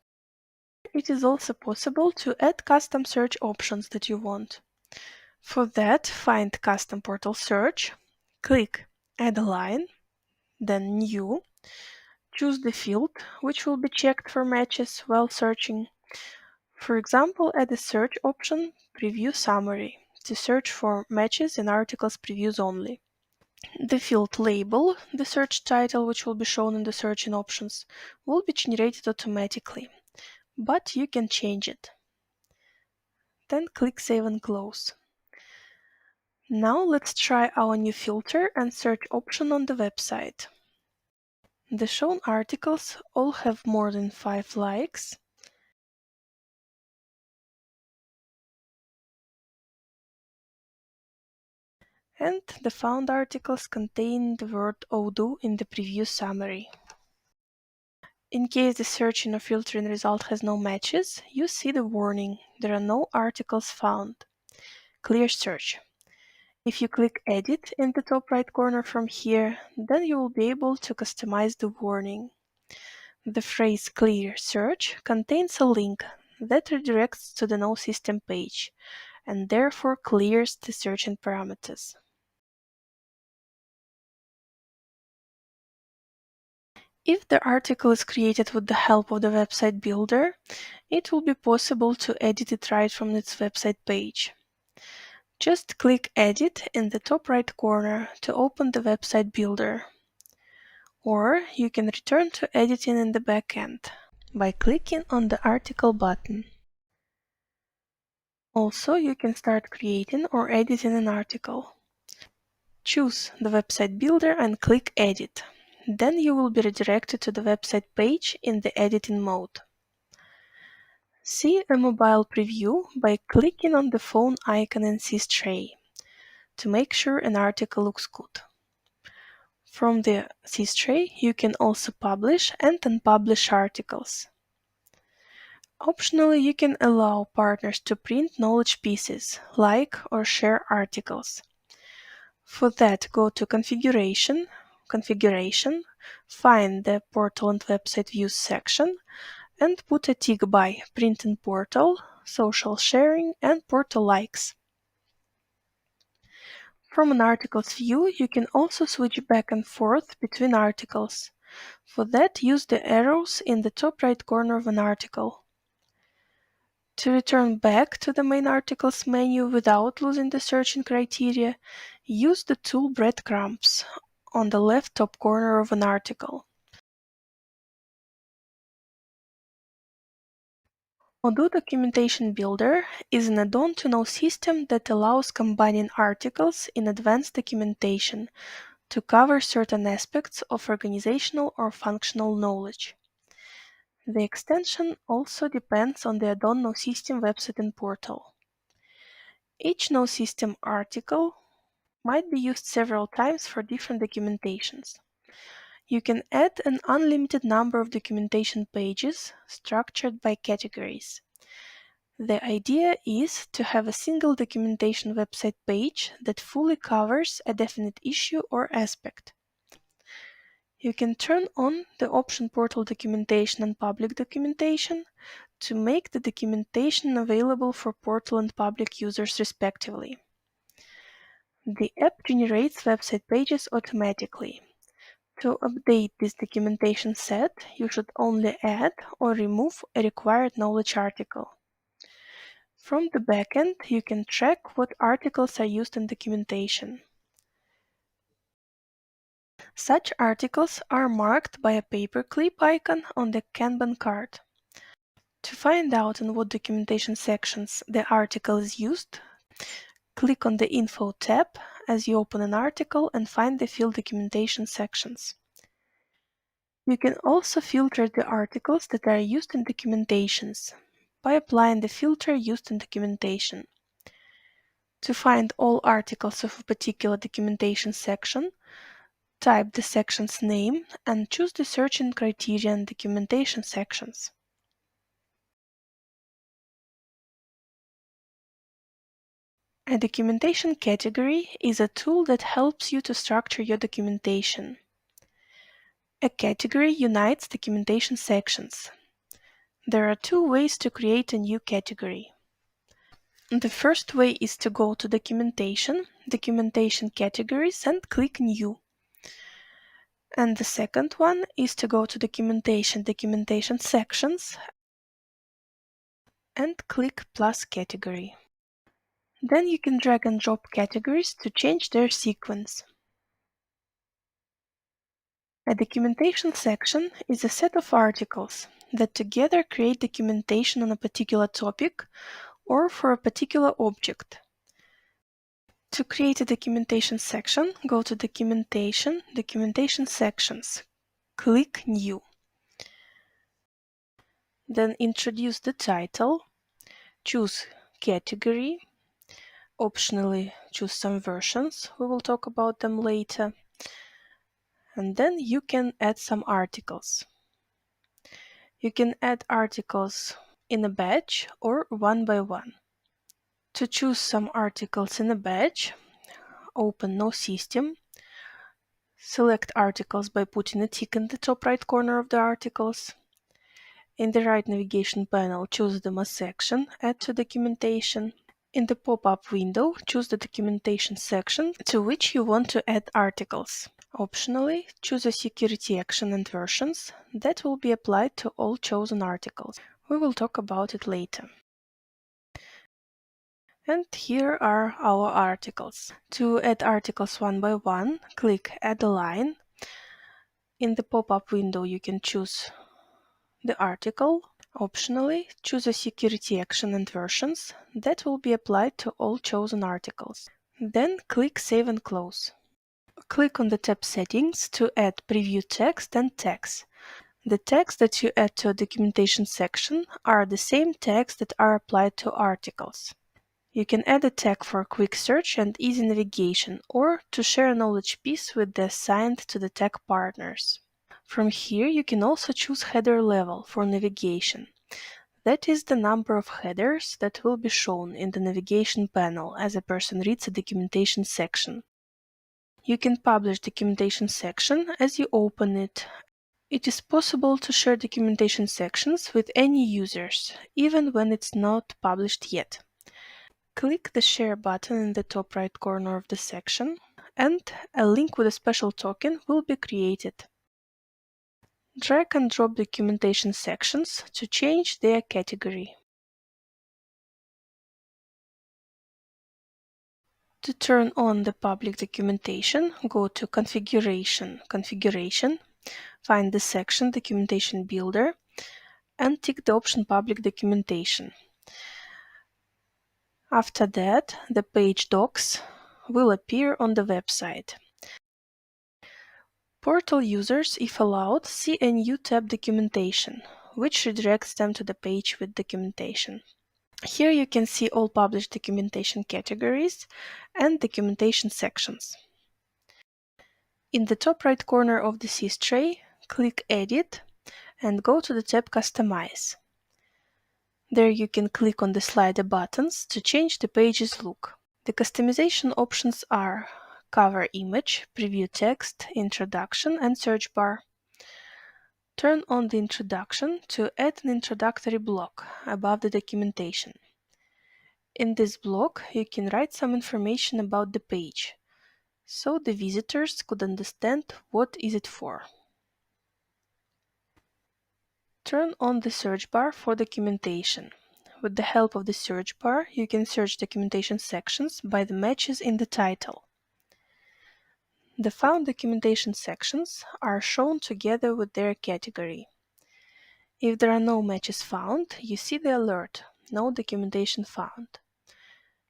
It is also possible to add custom search options that you want. For that, find Custom Portal Search, click Add a line, then New, choose the field which will be checked for matches while searching. For example, add a search option Preview Summary to search for matches in articles previews only. The field label, the search title which will be shown in the searching options, will be generated automatically, but you can change it. Then click Save and Close. Now let's try our new filter and search option on the website. The shown articles all have more than 5 likes. And the found articles contain the word Odoo in the preview summary. In case the searching or filtering result has no matches, you see the warning, there are no articles found. Clear search. If you click Edit in the top right corner from here, then you will be able to customize the warning. The phrase Clear Search contains a link that redirects to the KnowSystem page and therefore clears the searching parameters. If the article is created with the help of the website builder, it will be possible to edit it right from its website page. Just click Edit in the top right corner to open the website builder. Or you can return to editing in the backend by clicking on the article button. Also, you can start creating or editing an article. Choose the website builder and click Edit. Then you will be redirected to the website page in the editing mode. See a mobile preview by clicking on the phone icon in this tray to make sure an article looks good. From the this tray, you can also publish and unpublish articles. Optionally, you can allow partners to print knowledge pieces, like or share articles. For that, go to Configuration, find the Portal and Website Views section, and put a tick by Print in Portal, Social Sharing, and Portal Likes. From an article's view, you can also switch back and forth between articles. For that, use the arrows in the top right corner of an article. To return back to the main articles menu without losing the searching criteria, use the tool breadcrumbs on the left top corner of an article. Odoo Documentation Builder is an add-on to KnowSystem that allows combining articles in advanced documentation to cover certain aspects of organizational or functional knowledge. The extension also depends on the add-on KnowSystem website and portal. Each KnowSystem article might be used several times for different documentations. You can add an unlimited number of documentation pages structured by categories. The idea is to have a single documentation website page that fully covers a definite issue or aspect. You can turn on the option Portal Documentation and Public Documentation to make the documentation available for portal and public users respectively. The app generates website pages automatically. To update this documentation set, you should only add or remove a required knowledge article. From the backend, you can track what articles are used in documentation. Such articles are marked by a paperclip icon on the Kanban card. To find out in what documentation sections the article is used, click on the Info tab as you open an article and find the field documentation sections. You can also filter the articles that are used in documentations by applying the filter used in documentation. To find all articles of a particular documentation section, type the section's name and choose the searching criteria in documentation sections. A documentation category is a tool that helps you to structure your documentation. A category unites documentation sections. There are two ways to create a new category. The first way is to go to Documentation, Documentation Categories, and click New. And the second one is to go to Documentation, Documentation Sections, and click Plus Category. Then you can drag and drop categories to change their sequence. A documentation section is a set of articles that together create documentation on a particular topic or for a particular object. To create a documentation section, go to Documentation, Documentation Sections. Click New. Then introduce the title, choose Category, optionally choose some versions, we will talk about them later. And then you can add some articles. You can add articles in a batch or one by one. To choose some articles in a batch, open KnowSystem, select articles by putting a tick in the top right corner of the articles. In the right navigation panel, choose them as section, add to documentation. In the pop-up window, choose the documentation section to which you want to add articles. Optionally, choose a security action and versions that will be applied to all chosen articles. We will talk about it later. And here are our articles. To add articles one by one, click Add a line. In the pop-up window, you can choose the article. Optionally, choose a security action and versions that will be applied to all chosen articles. Then click Save and Close. Click on the tab Settings to add preview text and tags. The tags that you add to a documentation section are the same tags that are applied to articles. You can add a tag for quick search and easy navigation, or to share a knowledge piece with the assigned to the tag partners. From here, you can also choose header level for navigation. That is the number of headers that will be shown in the navigation panel as a person reads a documentation section. You can publish documentation section as you open it. It is possible to share documentation sections with any users, even when it's not published yet. Click the Share button in the top right corner of the section, and a link with a special token will be created. Drag and drop documentation sections to change their category. To turn on the public documentation, go to Configuration, find the section Documentation Builder, and tick the option Public Documentation. After that, the page Docs will appear on the website. Portal users, if allowed, see a new tab Documentation, which redirects them to the page with documentation. Here you can see all published documentation categories and documentation sections. In the top right corner of the sys tray, click Edit and go to the tab Customize. There you can click on the slider buttons to change the page's look. The customization options are Cover Image, Preview Text, Introduction, and Search Bar. Turn on the introduction to add an introductory block above the documentation. In this block, you can write some information about the page, so the visitors could understand what is it for. Turn on the search bar for documentation. With the help of the search bar, you can search documentation sections by the matches in the title. The found documentation sections are shown together with their category. If there are no matches found, you see the alert, No documentation found.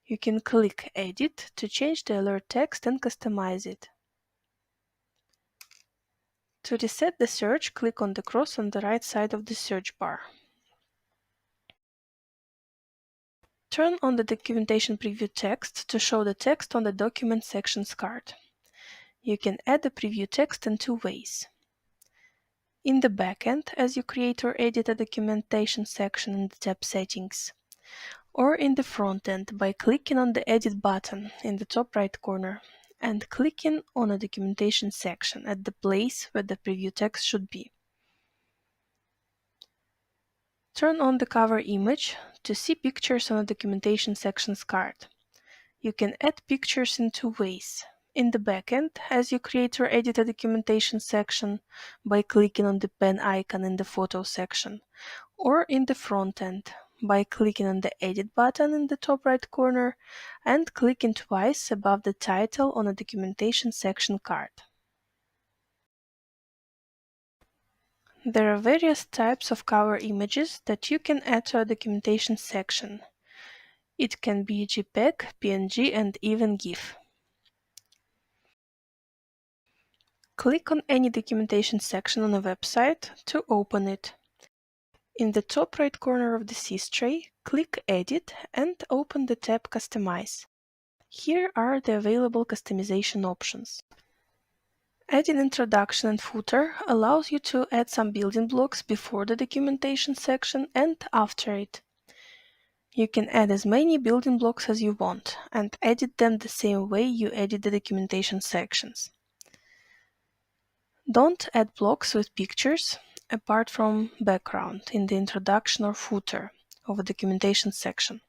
You can click Edit to change the alert text and customize it. To reset the search, click on the cross on the right side of the search bar. Turn on the documentation preview text to show the text on the document sections card. You can add the preview text in two ways. In the backend, as you create or edit a documentation section in the tab Settings, or in the frontend by clicking on the Edit button in the top right corner and clicking on a documentation section at the place where the preview text should be. Turn on the cover image to see pictures on the documentation sections card. You can add pictures in two ways. In the backend, as you create or edit a documentation section by clicking on the pen icon in the photo section, or in the frontend by clicking on the Edit button in the top right corner and clicking twice above the title on a documentation section card. There are various types of cover images that you can add to a documentation section. It can be JPEG, PNG, and even GIF. Click on any documentation section on a website to open it. In the top right corner of the sys tray, click Edit and open the tab Customize. Here are the available customization options. Adding introduction and footer allows you to add some building blocks before the documentation section and after it. You can add as many building blocks as you want and edit them the same way you edit the documentation sections. Don't add blocks with pictures apart from background in the introduction or footer of a documentation section,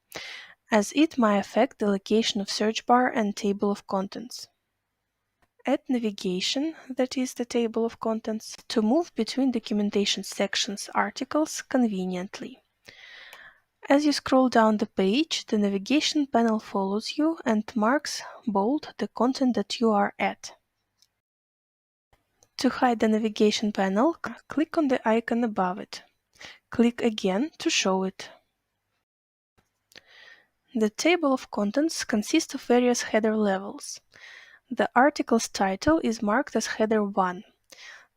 as it might affect the location of search bar and table of contents. Add navigation, that is the table of contents, to move between documentation sections articles conveniently. As you scroll down the page, the navigation panel follows you and marks bold the content that you are at. To hide the navigation panel, click on the icon above it. Click again to show it. The table of contents consists of various header levels. The article's title is marked as header 1.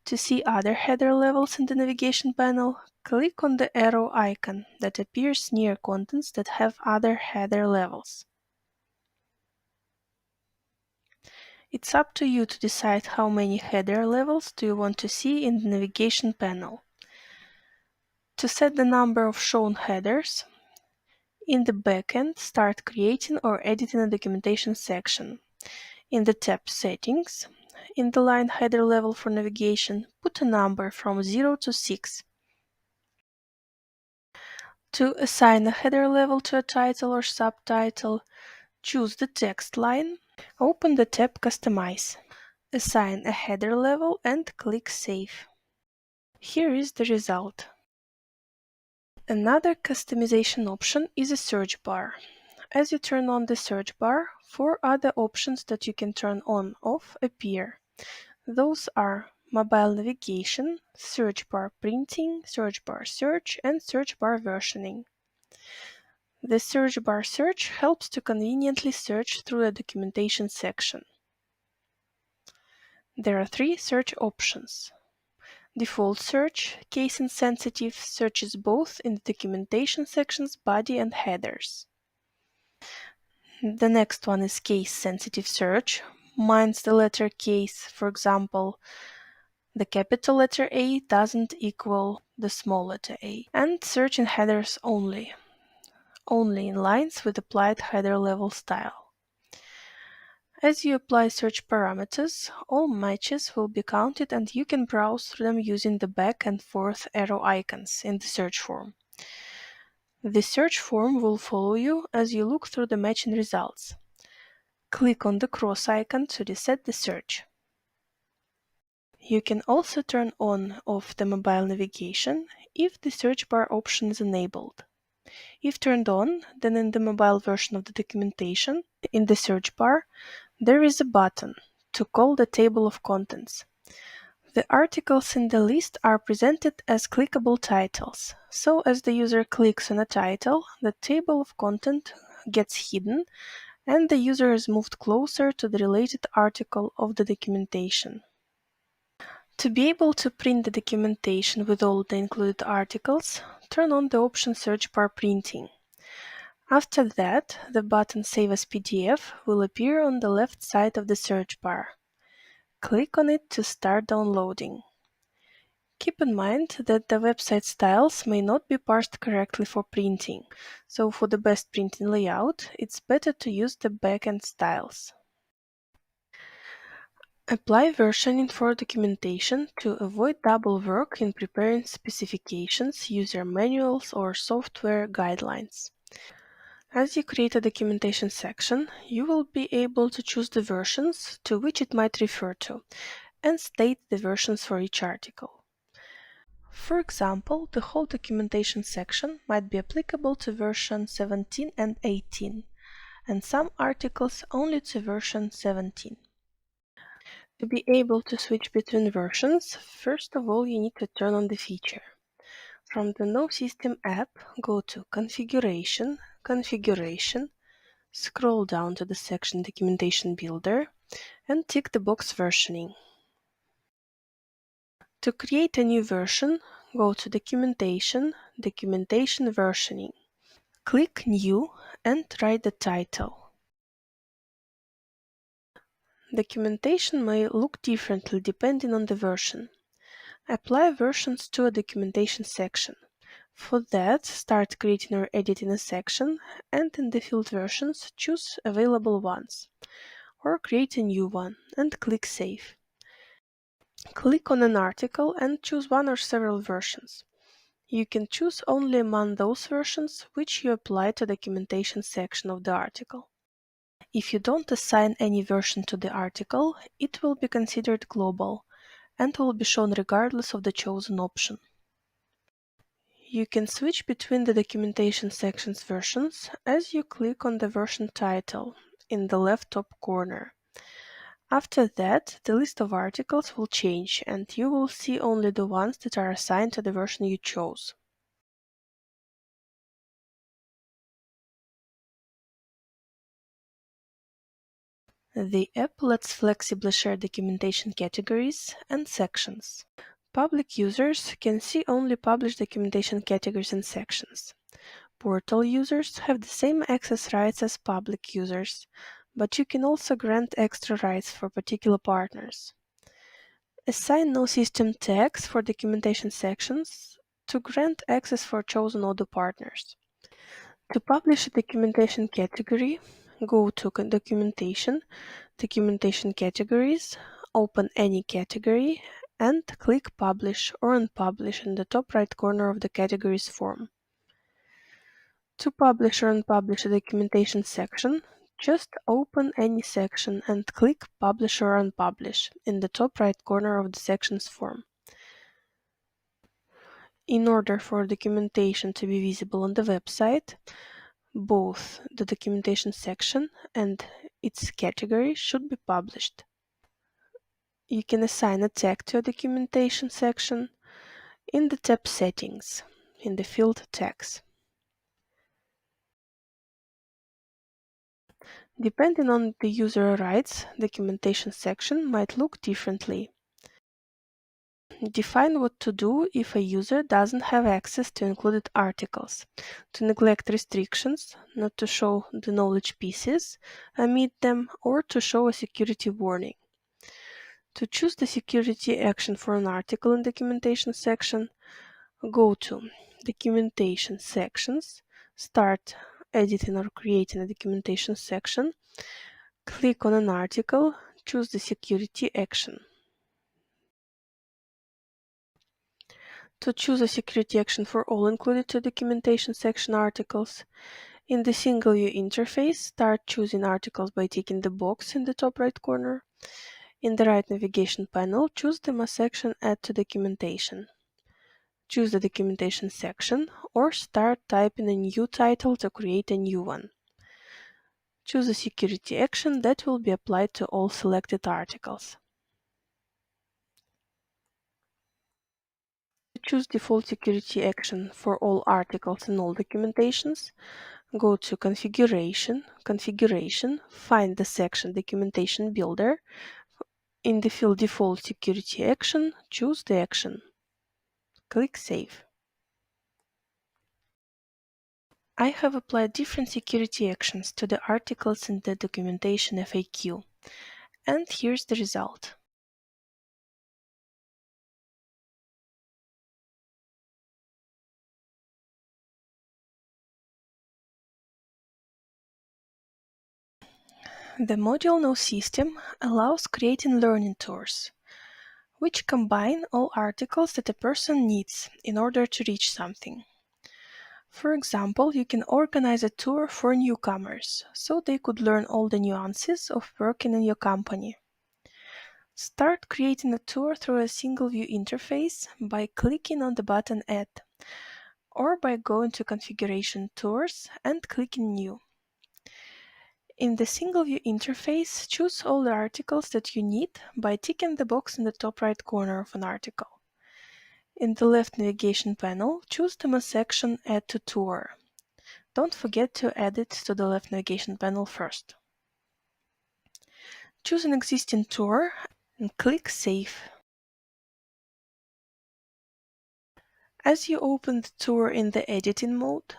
To see other header levels in the navigation panel, click on the arrow icon that appears near contents that have other header levels. It's up to you to decide how many header levels do you want to see in the navigation panel. To set the number of shown headers, in the Backend, start creating or editing a documentation section. In the tab Settings, in the line header level for navigation, put a number from 0 to 6. To assign a header level to a title or subtitle, choose the text line, open the tab Customize, assign a header level and click Save. Here is the result. Another customization option is a search bar. As you turn on the search bar, 4 other options that you can turn on/off appear. Those are mobile navigation, search bar printing, search bar search, and search bar versioning. The search bar search helps to conveniently search through a documentation section. There are 3 search options. Default search, case-insensitive, searches both in the documentation section's body and headers. The next one is case-sensitive search, minds the letter case. For example, the capital letter A doesn't equal the small letter a. And search in headers only in lines with applied header level style. As you apply search parameters, all matches will be counted and you can browse through them using the back and forth arrow icons in the search form. The search form will follow you as you look through the matching results. Click on the cross icon to reset the search. You can also turn on/off the mobile navigation if the search bar option is enabled. If turned on, then in the mobile version of the documentation, in the search bar, there is a button to call the table of contents. The articles in the list are presented as clickable titles, so as the user clicks on a title, the table of content gets hidden and the user is moved closer to the related article of the documentation. To be able to print the documentation with all the included articles, turn on the option Search Bar Printing. After that, the button Save as PDF will appear on the left side of the search bar. Click on it to start downloading. Keep in mind that the website styles may not be parsed correctly for printing, so for the best printing layout, it's better to use the backend styles. Apply versioning for documentation to avoid double work in preparing specifications, user manuals, or software guidelines. As you create a documentation section, you will be able to choose the versions to which it might refer to, and state the versions for each article. For example, the whole documentation section might be applicable to version 17 and 18, and some articles only to version 17. To be able to switch between versions, first of all you need to turn on the feature. From the KnowSystem app, go to Configuration, Configuration, scroll down to the section Documentation Builder, and tick the box Versioning. To create a new version, go to Documentation, Documentation Versioning. Click New and write the title. Documentation may look differently depending on the version. Apply versions to a documentation section. For that, start creating or editing a section, and in the field Versions, choose Available Ones, or create a new one, and click Save. Click on an article and choose one or several versions. You can choose only among those versions which you apply to the documentation section of the article. If you don't assign any version to the article, it will be considered global and will be shown regardless of the chosen option. You can switch between the documentation section's versions as you click on the version title in the left top corner. After that, the list of articles will change and you will see only the ones that are assigned to the version you chose. The app lets flexibly share documentation categories and sections. Public users can see only published documentation categories and sections. Portal users have the same access rights as public users, but you can also grant extra rights for particular partners. Assign KnowSystem tags for documentation sections to grant access for chosen Odoo partners. To publish a documentation category, go to Documentation, Documentation Categories, open any category, and click Publish or Unpublish in the top right corner of the Categories form. To publish or unpublish a documentation section, just open any section and click Publish or Unpublish in the top right corner of the Sections form. In order for documentation to be visible on the website, both the documentation section and its category should be published. You can assign a tag to a documentation section in the tab Settings, in the field Tags. Depending on the user rights, documentation section might look differently. Define what to do if a user doesn't have access to included articles, to neglect restrictions, not to show the knowledge pieces, omit them, or to show a security warning. To choose the security action for an article in documentation section, go to Documentation Sections, start editing or creating a documentation section, click on an article, choose the security action. To choose a security action for all included to documentation section articles, in the single view interface, start choosing articles by ticking the box in the top right corner. In the right navigation panel, choose the section Add to Documentation. Choose the documentation section or start typing a new title to create a new one. Choose a security action that will be applied to all selected articles. To choose default security action for all articles and all documentations, go to Configuration, find the section Documentation Builder. In the field Default Security Action, choose the action. Click Save. I have applied different security actions to the articles in the documentation FAQ, and here's the result. The module KnowSystem allows creating learning tours, which combine all articles that a person needs in order to reach something. For example, you can organize a tour for newcomers, so they could learn all the nuances of working in your company. Start creating a tour through a single view interface by clicking on the button Add, or by going to Configuration Tours and clicking New. In the single view interface, choose all the articles that you need by ticking the box in the top right corner of an article. In the left navigation panel, choose the section Add to Tour. Don't forget to add it to the left navigation panel first. Choose an existing tour and click Save. As you open the tour in the editing mode,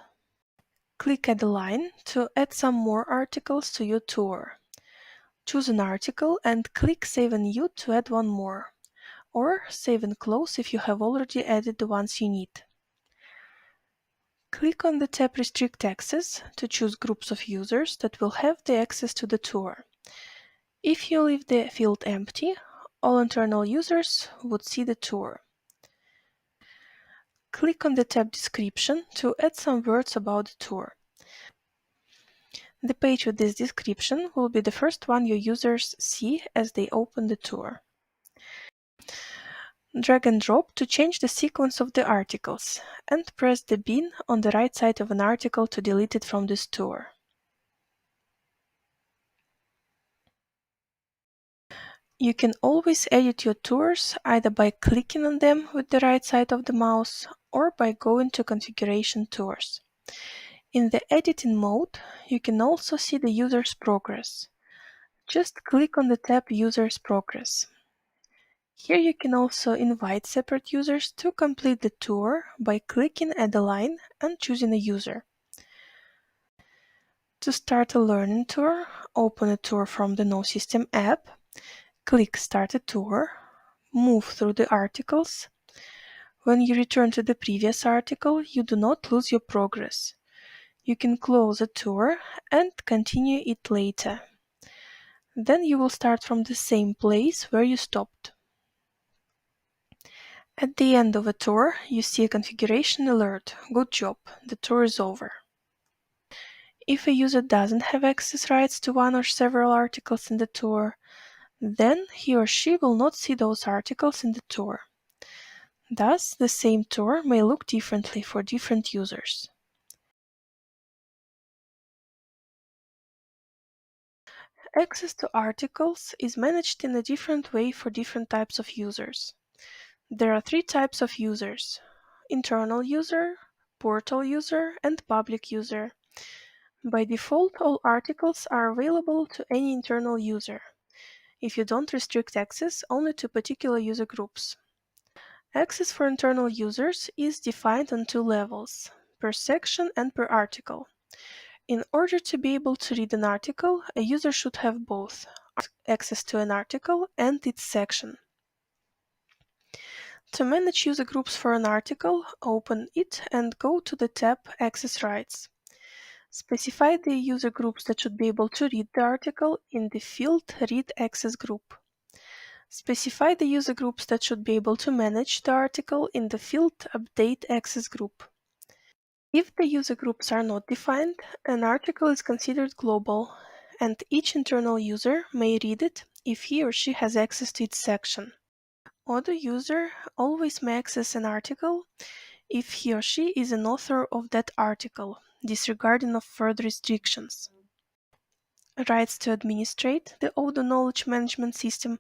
click Add a line to add some more articles to your tour. Choose an article and click Save and New to add one more, or Save and Close if you have already added the ones you need. Click on the tab Restrict Access to choose groups of users that will have the access to the tour. If you leave the field empty, all internal users would see the tour. Click on the tab Description to add some words about the tour. The page with this description will be the first one your users see as they open the tour. Drag and drop to change the sequence of the articles, and press the bin on the right side of an article to delete it from this tour. You can always edit your tours either by clicking on them with the right side of the mouse or by going to Configuration Tours. In the editing mode, you can also see the user's progress. Just click on the tab User's Progress. Here you can also invite separate users to complete the tour by clicking Add a line and choosing a user. To start a learning tour, open a tour from the KnowSystem app, click Start a Tour, move through the articles. When you return to the previous article, you do not lose your progress. You can close a tour and continue it later. Then you will start from the same place where you stopped. At the end of a tour, you see a configuration alert. Good job, the tour is over. If a user doesn't have access rights to one or several articles in the tour, then he or she will not see those articles in the tour. Thus, the same tour may look differently for different users. Access to articles is managed in a different way for different types of users. There are three types of users: internal user, portal user, and public user. By default, all articles are available to any internal user, if you don't restrict access only to particular user groups. Access for internal users is defined on two levels: per section and per article. In order to be able to read an article, a user should have both access to an article and its section. To manage user groups for an article, open it and go to the tab Access Rights. Specify the user groups that should be able to read the article in the field Read Access Group. Specify the user groups that should be able to manage the article in the field Update Access Group. If the user groups are not defined, an article is considered global, and each internal user may read it if he or she has access to its section. Odoo user always may access an article if he or she is an author of that article, disregarding of further restrictions. Rights to administrate the Odoo Knowledge Management System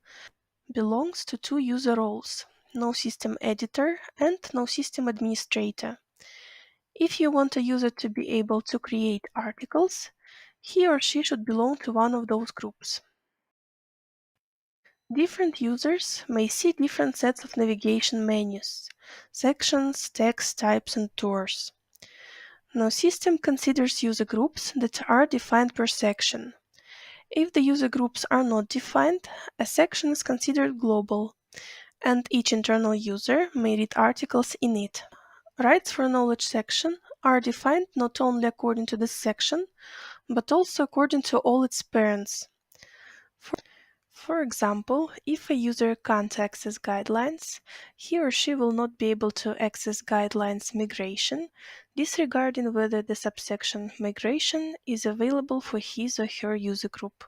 belongs to two user roles: KnowSystem Editor and KnowSystem Administrator. If you want a user to be able to create articles, he or she should belong to one of those groups. Different users may see different sets of navigation menus: sections, text types, and tours. KnowSystem considers user groups that are defined per section. If the user groups are not defined, a section is considered global, and each internal user may read articles in it. Rights for knowledge section are defined not only according to this section, but also according to all its parents. For example, if a user can't access guidelines, he or she will not be able to access guidelines migration, disregarding whether the subsection migration is available for his or her user group.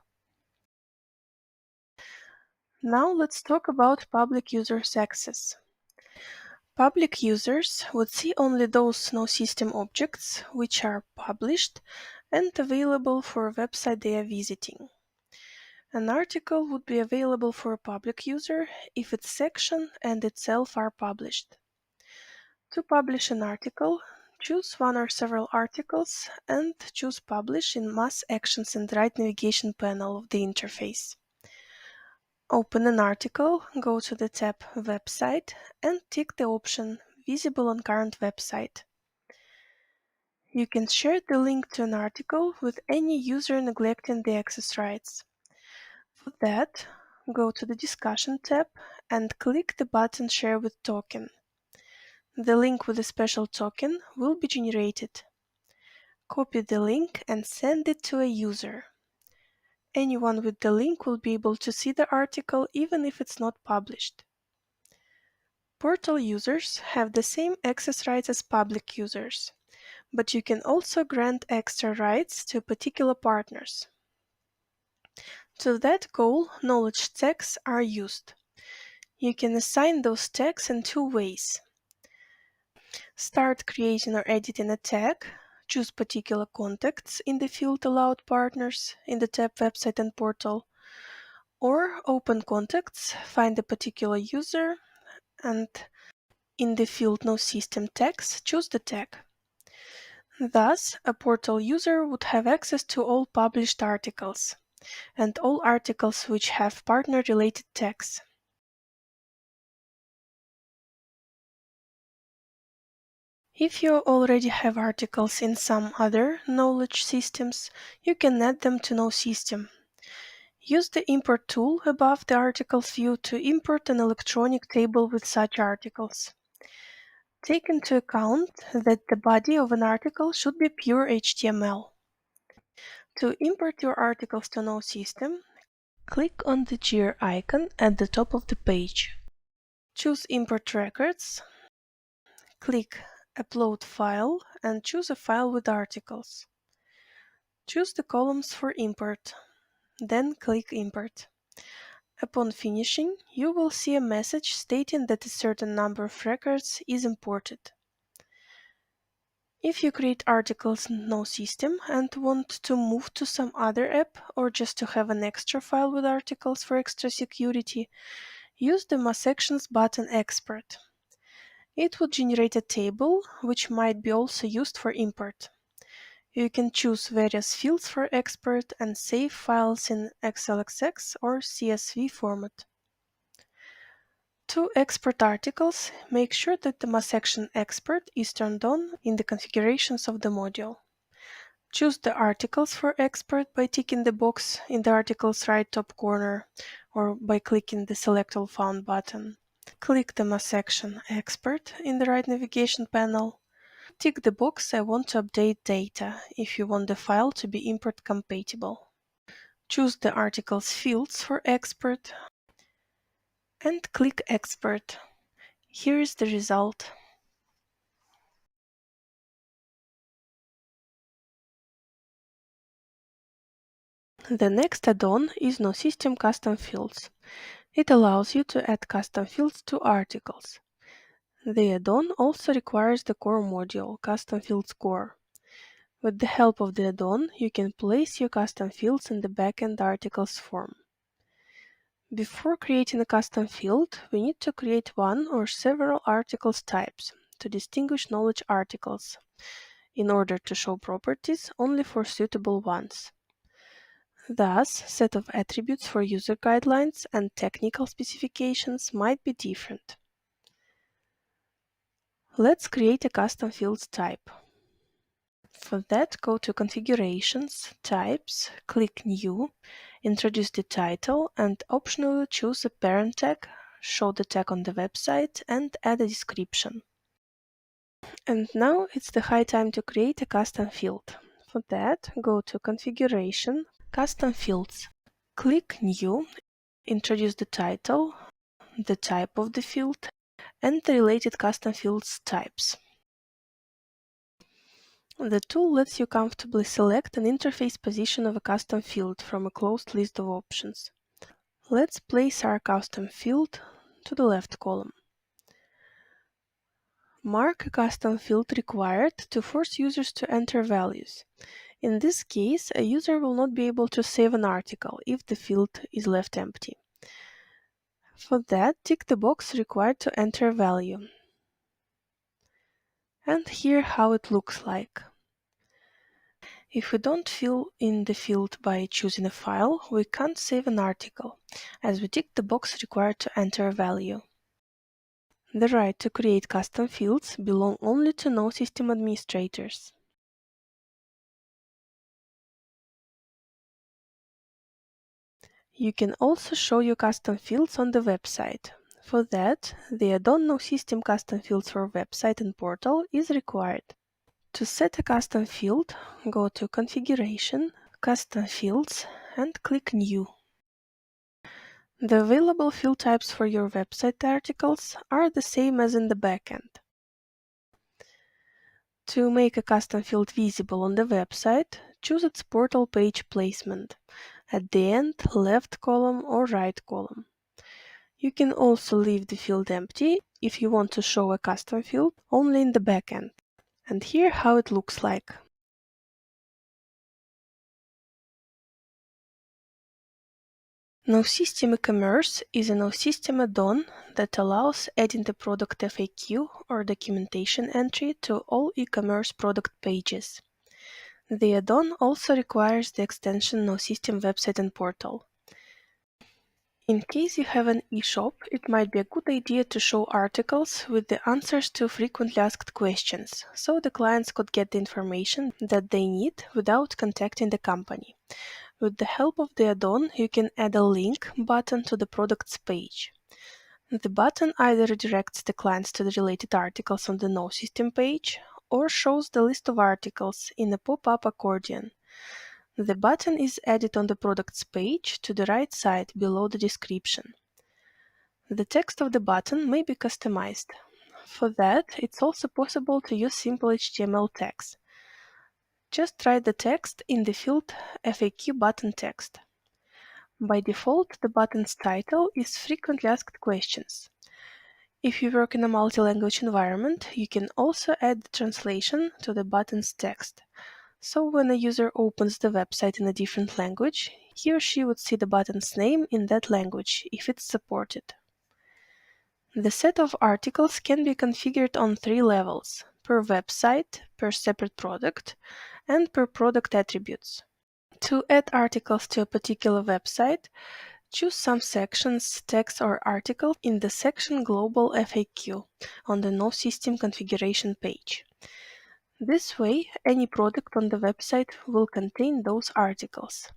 Now let's talk about public users' access. Public users would see only those KnowSystem objects which are published and available for a website they are visiting. An article would be available for a public user if its section and itself are published. To publish an article, choose one or several articles and choose Publish in Mass Actions in the right navigation panel of the interface. Open an article, go to the tab Website, and tick the option Visible on current website. You can share the link to an article with any user neglecting the access rights. For that, go to the Discussion tab and click the button Share with Token. The link with a special token will be generated. Copy the link and send it to a user. Anyone with the link will be able to see the article even if it's not published. Portal users have the same access rights as public users, but you can also grant extra rights to particular partners. To that goal, knowledge checks are used. You can assign those tags in two ways. Start creating or editing a tag. Choose particular contacts in the field Allowed Partners in the tab Website and Portal. Or open contacts, find a particular user, and in the field KnowSystem tags, choose the tag. Thus, a portal user would have access to all published articles and all articles which have partner-related tags. If you already have articles in some other knowledge systems, you can add them to KnowSystem. Use the Import tool above the Articles view to import an electronic table with such articles. Take into account that the body of an article should be pure HTML. To import your articles to KnowSystem, click on the gear icon at the top of the page. Choose Import Records, click Upload File and choose a file with articles. Choose the columns for import, then click Import. Upon finishing, you will see a message stating that a certain number of records is imported. If you create articles in KnowSystem and want to move to some other app or just to have an extra file with articles for extra security, use the My Sections button Export. It will generate a table which might be also used for import. You can choose various fields for export and save files in XLSX or CSV format. To export articles, make sure that the My Section Export is turned on in the configurations of the module. Choose the articles for export by ticking the box in the article's right top corner or by clicking the Select All Found button. Click the My Section Export in the right navigation panel. Tick the box I want to update data if you want the file to be import compatible. Choose the article's fields for export and click Export. Here is the result. The next add-on is KnowSystem Custom Fields. It allows you to add custom fields to articles. The add-on also requires the core module, Custom Fields Core. With the help of the add-on, you can place your custom fields in the Backend articles form. Before creating a custom field, we need to create one or several articles types to distinguish knowledge articles, in order to show properties only for suitable ones. Thus, set of attributes for user guidelines and technical specifications might be different. Let's create a custom fields type. For that, go to Configurations, Types, click New, introduce the title, and optionally choose a parent tag, show the tag on the website, and add a description. And now it's the high time to create a custom field. For that, go to Configuration, Custom Fields. Click New, introduce the title, the type of the field, and the related custom fields types. The tool lets you comfortably select an interface position of a custom field from a closed list of options. Let's place our custom field to the left column. Mark a custom field required to force users to enter values. In this case, a user will not be able to save an article if the field is left empty. For that, tick the box required to enter a value. And here how it looks like. If we don't fill in the field by choosing a file, we can't save an article, as we tick the box required to enter a value. The right to create custom fields belong only to KnowSystem administrators. You can also show your custom fields on the website. For that, the add-on KnowSystem Custom Fields for Website and Portal is required. To set a custom field, go to Configuration, Custom Fields, and click New. The available field types for your website articles are the same as in the backend. To make a custom field visible on the website, choose its portal page placement, at the end, left column or right column. You can also leave the field empty if you want to show a custom field only in the backend. And here how it looks like. KnowSystem e-commerce is a KnowSystem add-on that allows adding the product FAQ or documentation entry to all e-commerce product pages. The add-on also requires the extension KnowSystem website and portal. In case you have an e-shop, it might be a good idea to show articles with the answers to frequently asked questions, so the clients could get the information that they need without contacting the company. With the help of the add-on, you can add a link button to the products page. The button either redirects the clients to the related articles on the KnowSystem page or shows the list of articles in a pop-up accordion. The button is added on the products page to the right side below the description. The text of the button may be customized. For that, it's also possible to use simple HTML tags. Just write the text in the field FAQ button text. By default, the button's title is Frequently Asked Questions. If you work in a multi-language environment, you can also add the translation to the button's text. So when a user opens the website in a different language, he or she would see the button's name in that language if it's supported. The set of articles can be configured on 3 levels: per website, per separate product, and per product attributes. To add articles to a particular website, choose some sections, text, or article in the section Global FAQ on the KnowSystem configuration page. This way, any product on the website will contain those articles.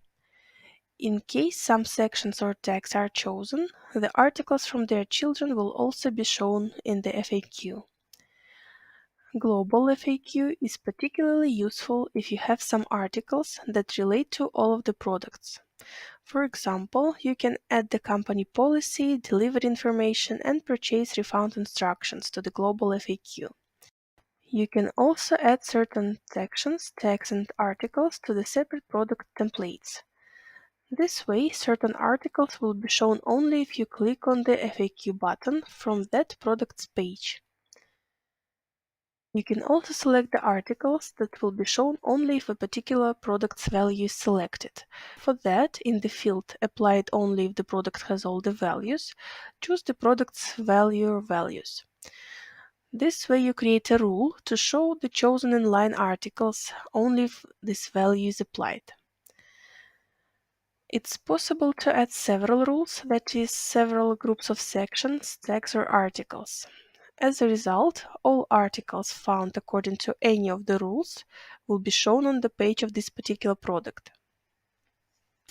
In case some sections or tags are chosen, the articles from their children will also be shown in the FAQ. Global FAQ is particularly useful if you have some articles that relate to all of the products. For example, you can add the company policy, delivery information, and purchase refund instructions to the global FAQ. You can also add certain sections, tags, and articles to the separate product templates. This way, certain articles will be shown only if you click on the FAQ button from that product's page. You can also select the articles that will be shown only if a particular product's value is selected. For that, in the field Applied only if the product has all the values, choose the product's value or values. This way you create a rule to show the chosen inline articles only if this value is applied. It's possible to add several rules, that is, several groups of sections, tags, or articles. As a result, all articles found according to any of the rules will be shown on the page of this particular product.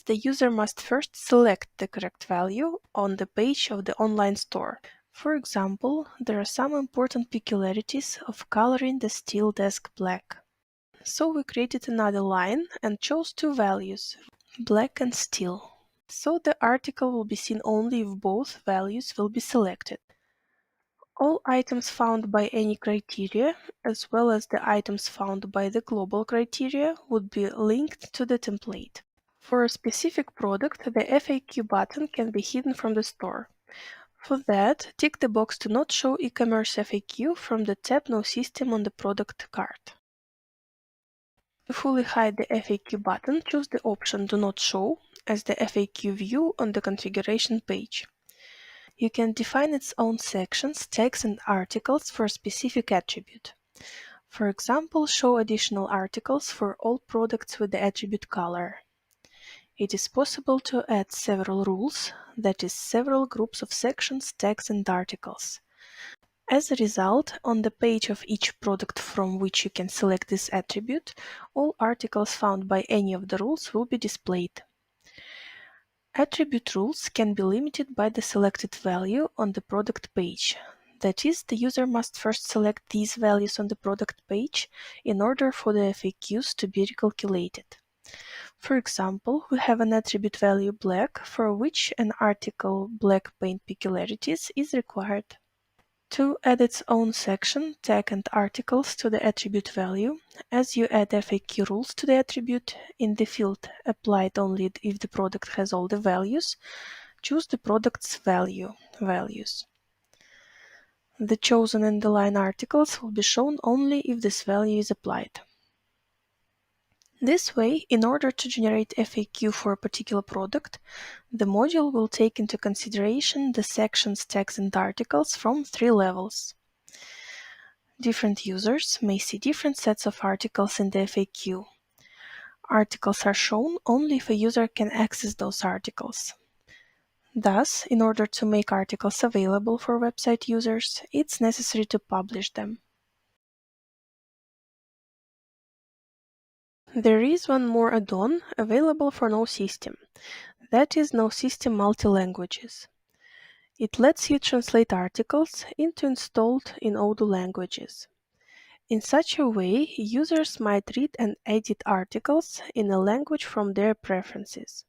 The user must first select the correct value on the page of the online store. For example, there are some important peculiarities of coloring the steel desk black. So we created another line and chose 2 values, black and steel. So the article will be seen only if both values will be selected. All items found by any criteria, as well as the items found by the global criteria, would be linked to the template. For a specific product, the FAQ button can be hidden from the store. For that, tick the box to not show e-commerce FAQ from the tab KnowSystem on the product cart. To fully hide the FAQ button, choose the option Do Not Show as the FAQ view on the configuration page. You can define its own sections, tags, and articles for a specific attribute. For example, show additional articles for all products with the attribute color. It is possible to add several rules, that is, several groups of sections, tags, and articles. As a result, on the page of each product from which you can select this attribute, all articles found by any of the rules will be displayed. Attribute rules can be limited by the selected value on the product page. That is, the user must first select these values on the product page in order for the FAQs to be recalculated. For example, we have an attribute value black for which an article black paint peculiarities is required. To add its own section, tag, and articles to the attribute value, as you add FAQ rules to the attribute in the field Applied only if the product has all the values, choose the product's values. The chosen and aligned articles will be shown only if this value is applied. This way, in order to generate FAQ for a particular product, the module will take into consideration the sections, tags, and articles from 3 levels. Different users may see different sets of articles in the FAQ. Articles are shown only if a user can access those articles. Thus, in order to make articles available for website users, it's necessary to publish them. There is one more add-on available for KnowSystem. That is KnowSystem Multi-Languages. It lets you translate articles into installed in Odoo languages. In such a way, users might read and edit articles in a language from their preferences.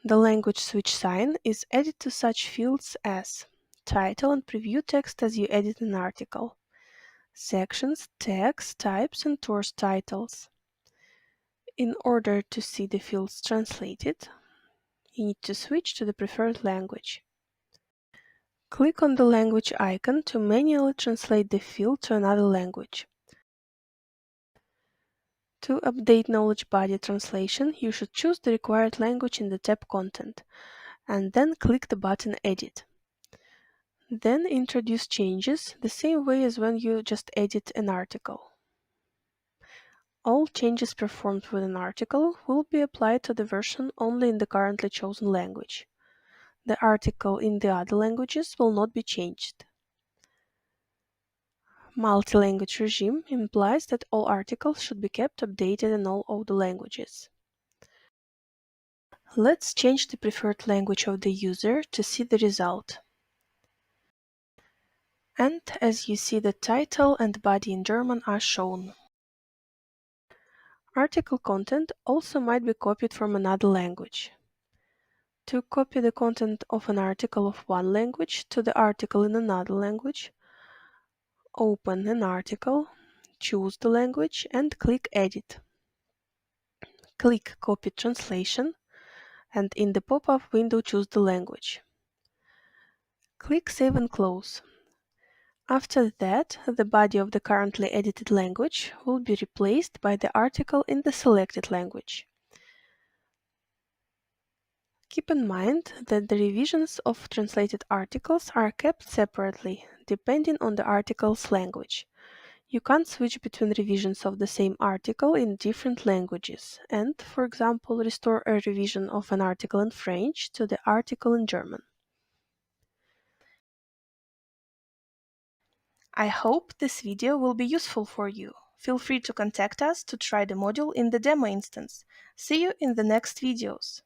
The language switch sign is added to such fields as title and preview text as you edit an article, sections, tags, types, and source titles. In order to see the fields translated, you need to switch to the preferred language. Click on the language icon to manually translate the field to another language. To update knowledge body translation, you should choose the required language in the tab Content, and then click the button Edit. Then introduce changes the same way as when you just edit an article. All changes performed with an article will be applied to the version only in the currently chosen language. The article in the other languages will not be changed. Multi-language regime implies that all articles should be kept updated in all Odoo languages. Let's change the preferred language of the user to see the result. And as you see, the title and body in German are shown. Article content also might be copied from another language. To copy the content of an article of one language to the article in another language, open an article, choose the language, and click Edit. Click Copy Translation, and in the pop-up window choose the language. Click Save and Close. After that, the body of the currently edited language will be replaced by the article in the selected language. Keep in mind that the revisions of translated articles are kept separately, depending on the article's language. You can't switch between revisions of the same article in different languages and, for example, restore a revision of an article in French to the article in German. I hope this video will be useful for you. Feel free to contact us to try the module in the demo instance. See you in the next videos.